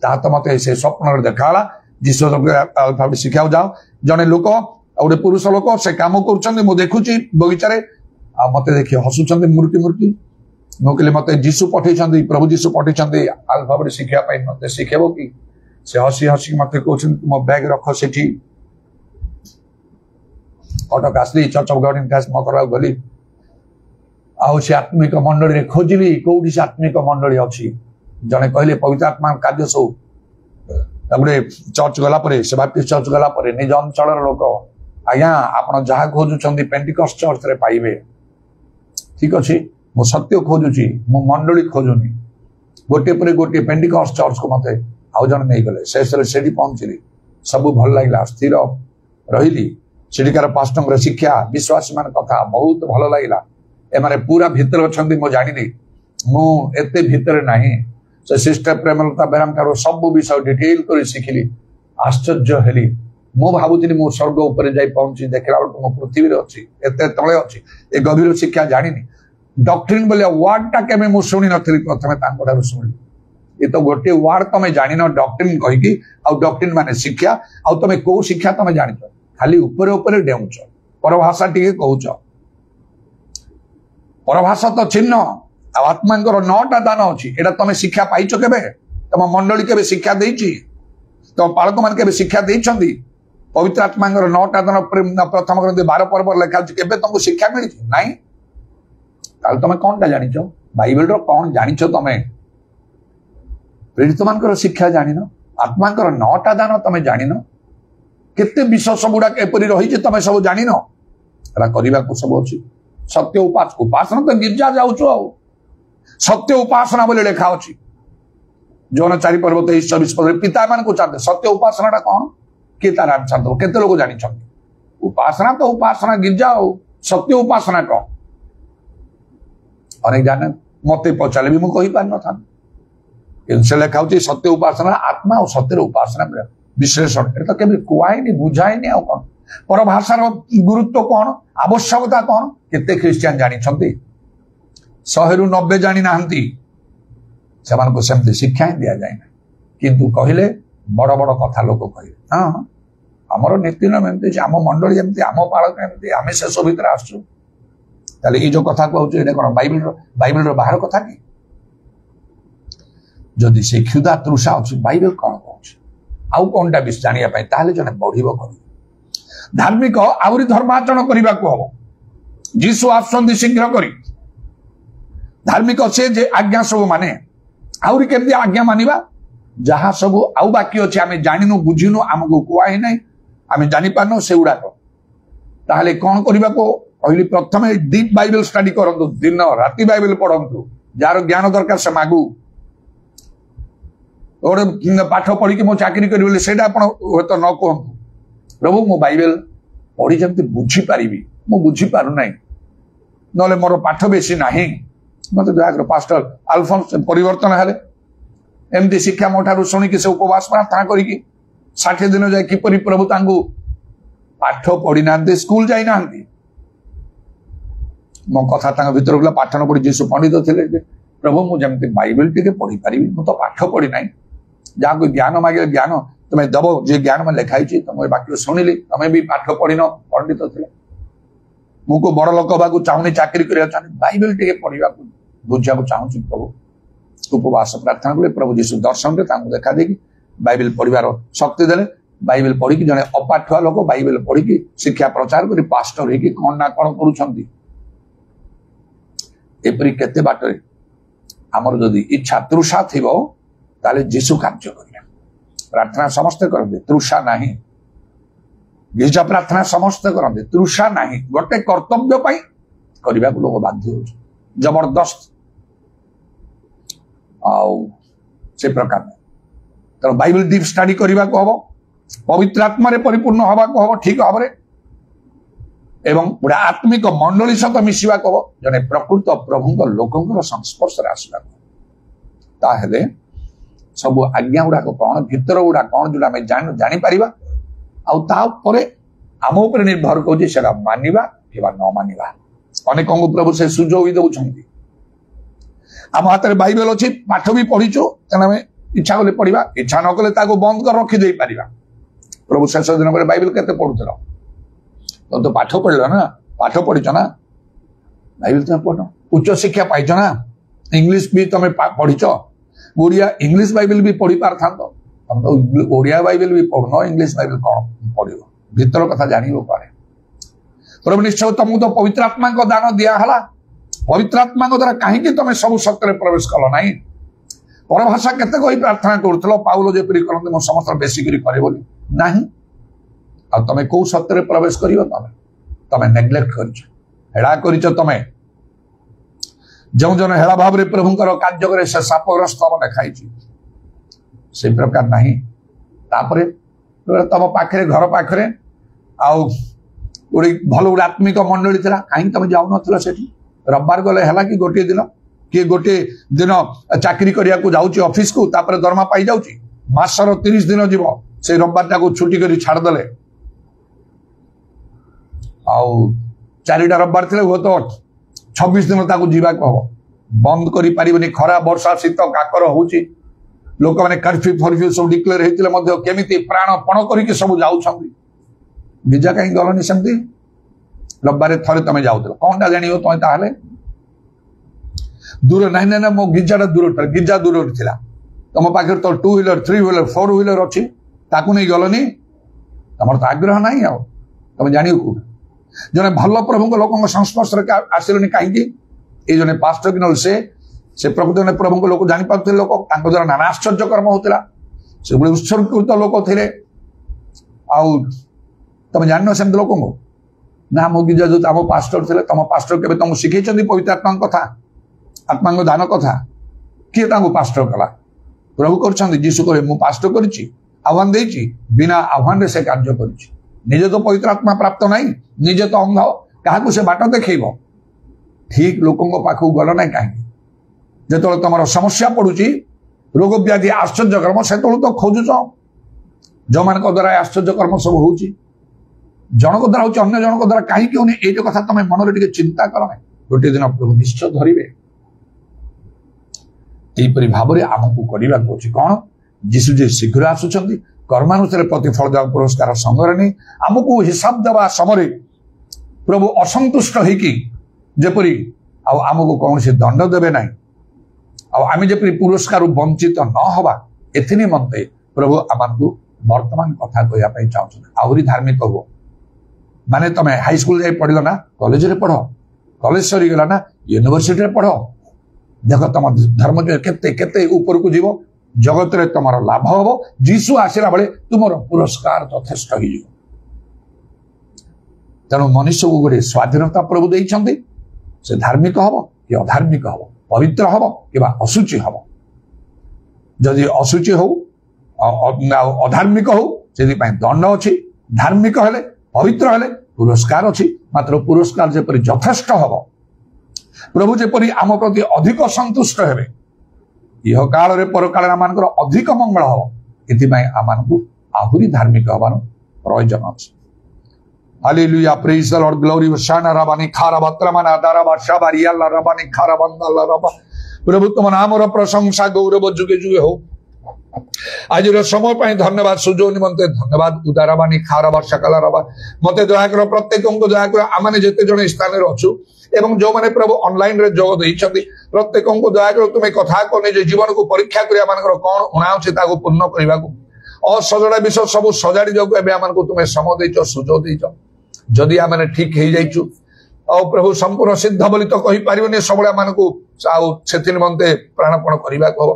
ता तो मत से स्वप्न देखाला जीशु अल्फाबेट शिक्षा जाओ जने लोक गोटे पुरुष लोक से काम कर देखुची बगीचार आ मत देखिए हसुंट मूर्ति मूर्ति मुझे मत जीशु पठे प्रभु जीशु पठे अल्फाबेट शिक्षा मत शिखेब कि से हसी हसी मत कहते तुम बैग रख से कटक आसली church of God in Christ मकर गली आउ से आत्मिक मंडली खोजली कौटी से आत्मिक मंडली अच्छी जने कहले पवित्र आत्मा कार्य सब गोटे चर्च गला से बाप्टिस्ट चर्च गला निज अंचल लोक आज्ञा आप जहाँ खोजुंट पेंटिकस्ट चर्च रे पाइबे ठीक अच्छे मु सत्य खोजुची मु मंडली खोजुनी गोटे पर गोटे पेंटिकस्ट चर्च को मत आउ जन नहीं गले से पहुंचली सब भल लगे स्थिर रही सेठिकार पास्टर शिक्षा विश्वासी मान कथा बहुत भल लगा एमारे पूरा भितर अच्छा मु जानी मुझे भितर ना से सिस्टर प्रेमलता बेराम कार सब विषय डिटेल कर शिखिली आश्चर्य हेली मु भावुली मु स्वर्ग उपर जाई पहुंची देखला बेलू मो पृथ्वी अच्छी एत तले अच्छी ए गभीर शिक्षा जानी डॉक्ट्रिन बोलिया वर्डटा केमे मु शुणी नथि प्रथमे शुणी ये तो गोटे वार्ड तुम जान डॉक्ट्रिन कहीकि डॉक्ट्रिन माने शिक्षा आ तुम कौ शिक्षा तुम जान खाली ऊपर ऊपर डेउच परभाषा टी कहूच परभाषा तो चिन्ह आत्मा 9टा दान अच्छी एटा तुम शिक्षा पाइच के तुम मंडली के शिक्षा देती तुम पालक मान के शिक्षा देती पवित्र आत्मा 9टा दान प्रथम 12 पर्व लिखा के तुमको शिक्षा मिली ना तुम कौन टा जान बाइबल कौन जान तुम प्रेरित मान शिक्षा जान आत्मा 9टा दान तुम जान केते विश्वास गुड़ाक एपरी रही तुम सब जान करने को सब अच्छी सत्य उपासना तो गिरजा जाऊ सत्य उपासना बोले लिखा अच्छी जौन 4 पर्व 23-24 पद पिता मान को चाहते सत्य उपासना कौन किए तार आंसर दो केते लोग जानी उपासना तो उपासना गिरजा हो सत्य उपासना कौन अनेक जाने मत पचारे भी मुझे पार न था से लिखा सत्य उपासना आत्मा और सत्यर उपासना विश्लेषण तो केवल कहनी बुझाएनी आ कौन पर भाषार गुरुत्व कौन आवश्यकता कौन केते ख्रिस्टियान जानी 100-90 जानी ना सेमती शिक्षा ही दि जाए किंतु कहले बड़ बड़ कथा लोक कहे हाँ आमर नीति नियम एमती आम मंडली एमती आम पालक एमती आम शेष भितर आसु ताले ये जो कथा कहूँ ये कौन बाइबल बाहर कथा कि जदि से क्षुधा तृषा अच्छी बाइबल कौन कहूँ आउ कौनटा भी जानापी ताले जने बढ़ धार्मिक आहरी धर्माचरण करने को हम जीशु आसुंच शीघ्र कर धार्मिक से जे आज्ञा सब माने आहरी केमती आज्ञा मानिबा जहाँ सब आउ बाकी अच्छे आम जानिनु बुझिनु आमको कह ना आम जापारनु से गुड़ाक ताहले कौन करने को कहली प्रथम डीप बाइबल स्टडी करंतु दिन राति बाइबल पढ़ंतु जार ज्ञान दरकार से मागु गोटे पाठ पढ़ी मो चाकरी करी से न कहतु प्रभु मो बाइबल पढ़ी जमी बुझीपारि मु बुझीपार ना ना मोर पाठ बेसी ना मत दयाकर पास्टर अल्फोंस परिवर्तन हेले एमती शिक्षा मो ठार शुणिकी से उपवास प्रार्थना करी 60 दिन जाए किपरि प्रभु तांगु पाठ पढ़ी ना स्कूल जाई ना मो कथा भीतर गला पाठ न पढ़ी जीशु पंडित थे प्रभु मुझे बाइबल टी पढ़ी पारि मु तो पाठ पढ़ी ना जहाँ को ज्ञान मागे ज्ञान तुम्हें दब जे ज्ञान में लिखाई तुम बाकी शुणिली तुम्हें भी पाठ पढ़िन पंडित थे मुझको बड़ लोक हवा चाहूनी चाकरी करने बाइबल टी पढ़ा बुझा चाहूँ प्रभु उपवास प्रार्थना कले प्रभु जीशु दर्शन से देखा देकी बाइबल पढ़ार शक्ति देले बाइबल पढ़ी जड़े अपाठुआ लोक बाइबल पढ़ी शिक्षा प्रचार कर पास्टर हो कौन ना कौन करपरी केते बाटर आमर जदि इच्छा तृषा थी ताले जीशु कार्य करिया प्रार्थना समस्ते करते तृषा नहीं गिरजा प्रार्थना समस्ते करते तृषा नहीं गोटे कर्तव्य करने को लोग बाध्य हो जबरदस्त से प्रकार तो बाइबल डीप स्टडी करने को हम पवित्र आत्मा परिपूर्ण हवा को हम ठीक भाव एवं गोटे आत्मिक मंडली सहित मिसवा को जड़े प्रकृत प्रभु लोक संस्पर्श आसवा ताहले सब आज्ञा गुड़ाक कौन भितर गुड़ा कौन जो जापर आम निर्भर कर मानिबा कि न मानिबा अनेक प्रभु से सुजोग भी दौरान आम हाथ में बाइबल अच्छी पाठ भी पढ़ीचु तेना इच्छा कले पढ़ा इच्छा न कले बंद कर रखिदे पार प्रभु शेष दिन पर बाइबल केते पढ़ुल तुम तो पाठ पढ़ल ना पाठ पढ़ीच ना बाइबल तुम पढ़ उच्च शिक्षा पाइच ना इंग्लिश भी तुम पढ़ीच ओडिया इंग्लिश बाइबल भी पढ़ी पार था तुम तो ओडिया बाइबल भी पढ़ुन इंग्लिश बाइबल कौन पढ़ भीतर कथा जान पारे प्रभु निश्चय तुमको तो पवित्र आत्मा को दान दिहला पवित्र आत्मा द्वारा कहीं तुम सब सत्य प्रवेश कल ना परभाषा केते कोई प्रार्थना करुल पाउल जेपरी करते मो समस्त बेसी करे बोली ना तुम कौ सत्य प्रवेश कर तुम नेग्लेक्ट कर तुम जो जन हेला भाव में प्रभुंर कार्य करे से शापग्रस्त हम देखाई से प्रकार नहीं तापरे तुम पाखे घर पाखे आउ गोटे भल गोटे आत्मिक मंडली थी कहीं तुम जाऊन रविवार गले है कि गोटे दिन किए गोटे दिन चाकरी करने जाऊँगी ऑफिस को तापर दरमा पाई जाऊँगी मासर 30 दिन जीव से रविवार को छुट्टी कर छाड़दे आउ 4टा रविवार थे हूँ तो 26 दिन ताकू जीवाक हम बंद करी पारिबनी खरा वर्षा शीत काकर होची लोक मैंने कर्फ्यू फर्फ्यू सब डिक्लेयर होते केमिति प्राणपण करके सब जाऊँ गिजा कहीं गलनी सेमती रविवार थे तुम जाऊ कौन टा जान तुम ताहले दूर ना ना मो गिजाटा दूर गिजा दूर था तुम पाखे तो 2 व्हीलर 3 व्हीलर 4 व्हीलर अच्छी ताकू नहीं गलनी तुम तो आग्रह ना तुम जान कौट जने भल प्रभु लोक संस्पर्श आसिलनि कहीं जने पास्टर कि से प्रभु जने प्रभु लोक जापारे लोक द्वारा नाना आश्चर्य कर्म होता से बड़े उत्सर्गीकृत लोक थे तुम जान सेम लोक ना मो गिजा जो आम पास्टर थे तुम पास्टर के तुमको शिखई पवित्र आत्मा कथा आत्मा दान कथा किए पास्टर कला प्रभु कर जीशु कहे मु पास्टर करी आह्वान देती बिना आह्वान से कार्य करी निजे तो पवित्र आत्मा प्राप्त नहीं निजे तो अंध क्या से बाट देखेब ठीक लोकों पाखक गल ना कहीं जो तुम समस्या पड़ुची रोग व्याधि आश्चर्य कर्म से तो खोजुच जो मान द्वारा आश्चर्य कर्म सब हो जनक द्वारा हो अन्य जनक द्वारा कहीं क्यों नहीं ये कथा तुम मन में चिंता कर ना गोटे दिन प्रभु निश्चय धरवे यहीपरि भाव में आमको करने कौन जीशु जी शीघ्र आसुंच कर्मानुसार प्रतिफल देवा पुरस्कार संगे नहीं आमको हिसाब देवा समय प्रभु असंतुष्ट होगी जेपरी आमको कौन से दंड देवे ना आम जपरी पुरस्कार वंचित न हवा एमते प्रभु आमको वर्तमान कथा कहवाई चाहते आहरी धार्मिक हो माने तुम हाई स्कूल जाए पढ़ल ना कॉलेज रे पढ़ कॉलेज सरीगला ना यूनिवर्सिटी रे पढ़ देख तुम धर्म केते केते ऊपर को जीव जगत रे तुम लाभ हम जीशु आसला बेले तुम पुरस्कार यथेष्ट हो तेणु मनुष्य को गोटे स्वाधीनता प्रभु देइछन्ति से धार्मिक हम कि अधार्मिक हम पवित्र हम कि असुचि हम जदि असुचि हो अधार्मिक हो से दंड अच्छी धार्मिक हेले पवित्र हेले पुरस्कार अच्छी मात्र पुरस्कार जेपरी यथेष्ट हम प्रभु जेपरी आम प्रति अधिक संतुष्ट हेबे यह काल रे पर काल आम अधिक मंगल हम ये आम आहरी धार्मिक हबार प्रयोजन अच्छे hallelujah praise the Lord glory शाना रबानी खारा बत्रमाना दाराबा शाबारिया रबानी खारा बंदा रबा प्रभु तुम नाम प्रशंसा गौरव जुगे जुगे हो आज समय पाई धन्यवाद सुजोग निमंते धन्यवाद उदारबानी खारबा सकला रबा मते दयाकर प्रत्येक को दयाकर आमने जेते जने स्थान रे अछु एवं जो माने प्रभु ऑनलाइन रे जोग दैछथि प्रत्येक को दयाकर तुमे कथा को निज जीवन को परीक्षा करिया मानकर कोन उणा अछि ताको पूर्ण करिवा को असजड़ा विषय सब सजाड़ी जोग एबे आमान को तुमे समय दैछ सुजोग दैछ जदि आमने ठीक हे जाइछु आ प्रभु संपूर्ण सिद्ध बोली तो कहि पारिबनी सबले आमान को आ सेति निमंते प्राणपण करिवा को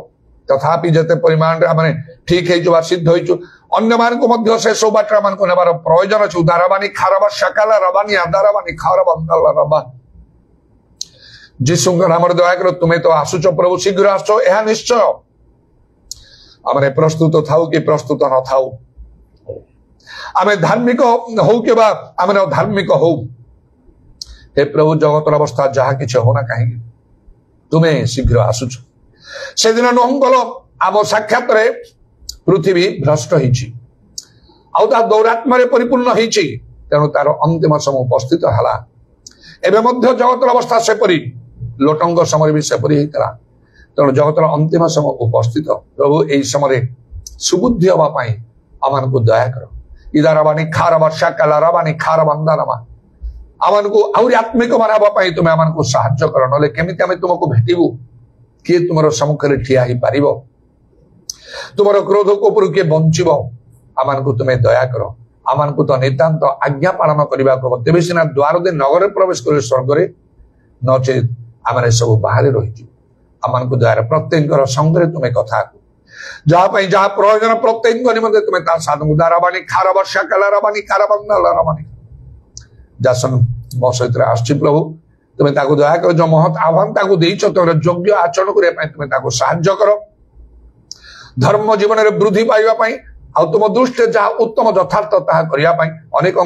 तथापि जते परिमाण रे आमने ठीक है सिद्ध हो अन्य मान को मध्य से सब बाटर मान को नेबार प्रयोजन अछि उदारबानी खारबा सकला रबानी आदारबानी खारबा रबा जीशु नाम दया कर तुम्हें तो आसुच प्रभु शीघ्र आसो यह निश्चय आमने प्रस्तुत थाउ कि प्रस्तुत न थाउ आमे धार्मिक हो कि आमने अधार्मिक हो हे प्रभु जगतर अवस्था जहाँ किसी होना कहीं तुम्हें शीघ्र आसुच से दिन नहंगल आम साक्षात पृथ्वी भ्रष्ट हो दौरात्म परिपूर्ण तेणु तार अंतिम समय उपस्थित है एबे मध्य जगतर अवस्था सेपरी लोटंग समय भी सेपरी होता तेणु जगतर अंतिम समय उपस्थित प्रभु यही समय सुबुद्धि हवाई आमान को दया कर इदारबानी खार वर्षा कालारबानी खार बंदारमा आमान को आहरी आत्मिक मानापी तुम्हें आमान को साहाय्य कर ना केमी आम तुमको भेटू किए तुम सम्मुख में ठिया ही पार तुम क्रोध को ऊपर किए बंचब आमान को तुम्हें दया कर आमान को तो नितांत आज्ञा पालन करने को तेज सीना द्वार दे नगर प्रवेश कर स्वर्ग नचेत आम सब बाहर रही आमान को दया प्रत्येक संगे तुम्हें कथा जहाँ जहाँ प्रयोजन प्रत्येक निमंते तुम्हें साधन दाराबानी खार वर्षा कालारबानी कारबानी जासन मो सहित आसछि प्रभु तुम्हें दया कर जो महत आह्वान देच तुम योग्य आचरण करने तुम्हें साहाय्य कर धर्म जीवन में वृद्धि पाइबा आ तुम दृष्टि जहाँ उत्तम यथार्थ करने अनेक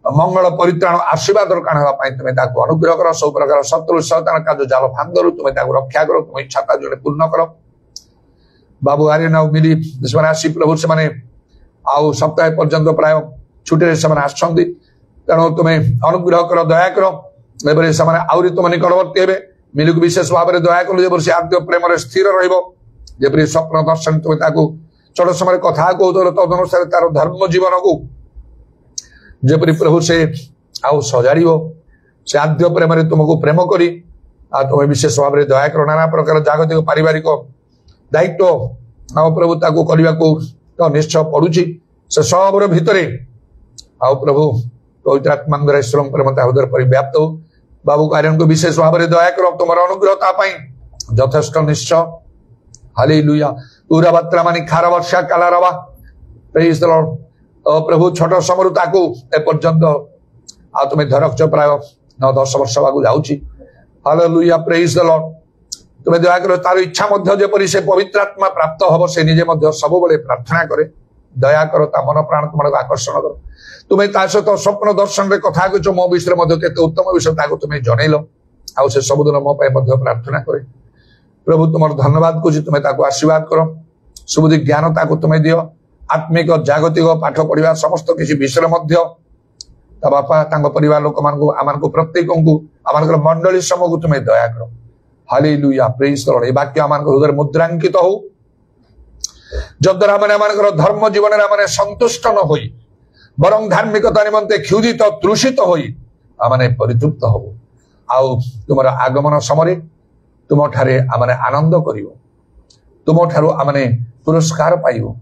मंगल परित्राण आशीर्वाद कारण तुम्हें अनुग्रह कर सब प्रकार शत्रु शैतान का जो जाल फांदरू तुम्हें रक्षा कर तुम इच्छा जो पूर्ण कर बाबू आर्यन मिली से आसी प्रभु से आउ सप्ताह पर्यंत प्राय छुट्टी से तेणु तुम्हें अनुग्रह कर दया कर आहरी तुम निकटवर्ती हे मिलू को विशेष भाव में दया कलु जब से आद्य प्रेम स्थिर रही स्वप्न दर्शन तुम्हें छोट समय कथा कहते तदनुसार तार धर्म जीवन को जपरी प्रभु से आउ सजाड़ से आद्य प्रेम तुमको प्रेम करी तुम्हें विशेष भाव में दया कर नाना प्रकार जागतिक पारिवारिक दायित्व आम प्रभु ताकू करने को तो निश्चय पड़ुची से सब भितर आउ प्रभु पवित्र आत्मा ईश्वर प्रेम हृदय पर व्याप्त हो बाबू कार्य को विशेष भाव में दया कर तुम अनुग्रह यथेष्ट निश्चय हालेलुया पूरा बात्रा मानी खार वर्षा कालारबा प्रेज द लॉर्ड प्रभु छोट समय एपर्यंत आ तुम्हें धरक्ष प्राय 9-10 वर्ष आगे जाऊँगी हालेलुया प्रेज द लॉर्ड तुम्हें दया कर तार इच्छा जपरी से पवित्र आत्मा प्राप्त हम से निजे सब प्रार्थना करे दया कर मन प्राण तुम आकर्षण कर तुम्हें सहित स्वप्न दर्शन में कथा कह मो विषय केते उत्तम विषय तुम्हें जनइल आउ से सबुदिन मो प्रार्थना करे प्रभु तुम धन्यवाद कुछ तुम्हें आशीर्वाद कर सुबुद्धि ज्ञान तुम्हें दियो आत्मिक जागतिक पाठ पढ़ा समस्त किसी विषय बापा परिवार लोक मान प्रत्येक को आम मंडली समूह को तुम्हें दया कर हालेलुया प्रेज द लॉर्ड। वाक्य आम हृदय मुद्रांकित हो जद्वारा आम धर्म जीवन में संतुष्ट न हो बरं धार्मिकता निमंते क्षुदित तृषित हो परितृप्त हो आउ तुम आगमन समय तुम ठारे आमने आनंद कर तुम ठारू आमने पुरस्कार पाइब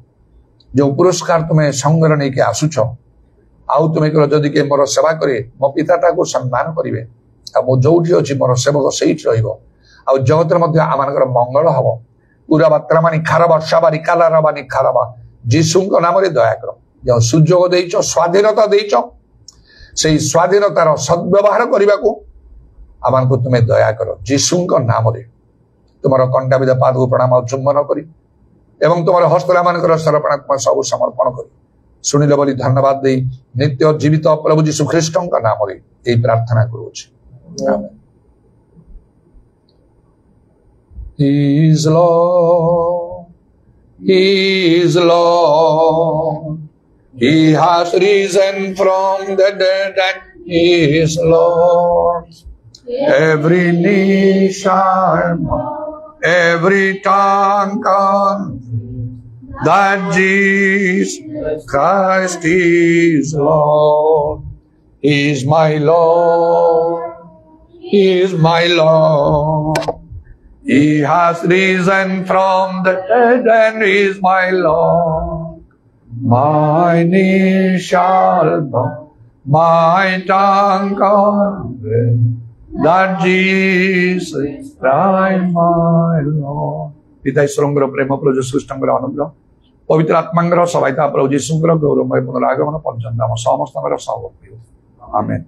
जो पुरस्कार तुम्हें संगर नहीं आसुच आउ तुम्हें जदि के मोर सेवा करे मो पिताटा को सम्मान करेंगे मो जो अच्छी मोर सेवक से जगत आम मंगल हम पूरा बात्रा मानी खार वर्षा बारी कालारबानी खारबा जीशु नाम दया कर जो सुजोग देच स्वाधीनता देच से स्वाधीनतार सद्व्यवहार करने को आम को तुम्हें दया कर जीशु नाम तुम कंटाविद पाद को प्रणाम चुंबन कर तुम हस्तलामान सरपणा तुम सब समर्पण कर शुणिल बोली धन्यवाद दे नित्य जीवित प्रभु जीशु ख्रीष्ट नाम प्रार्थना करुँच He is Lord, He is Lord, He has risen from the dead and He is Lord. Every knee shall bow, every tongue confess that Jesus Christ is Lord. He is my Lord, He is my Lord. He has risen from the dead and is my Lord. My knee shall bow, my tongue confess that Jesus Christ my Lord. पिता ईश्वर प्रेम प्रभु जीशु ख्रीष्टर अनुग्रह पवित्र आत्मा सहायता प्रभु जीशु गौरवमय पुनरागमन पर्यंत समस्त आमेन।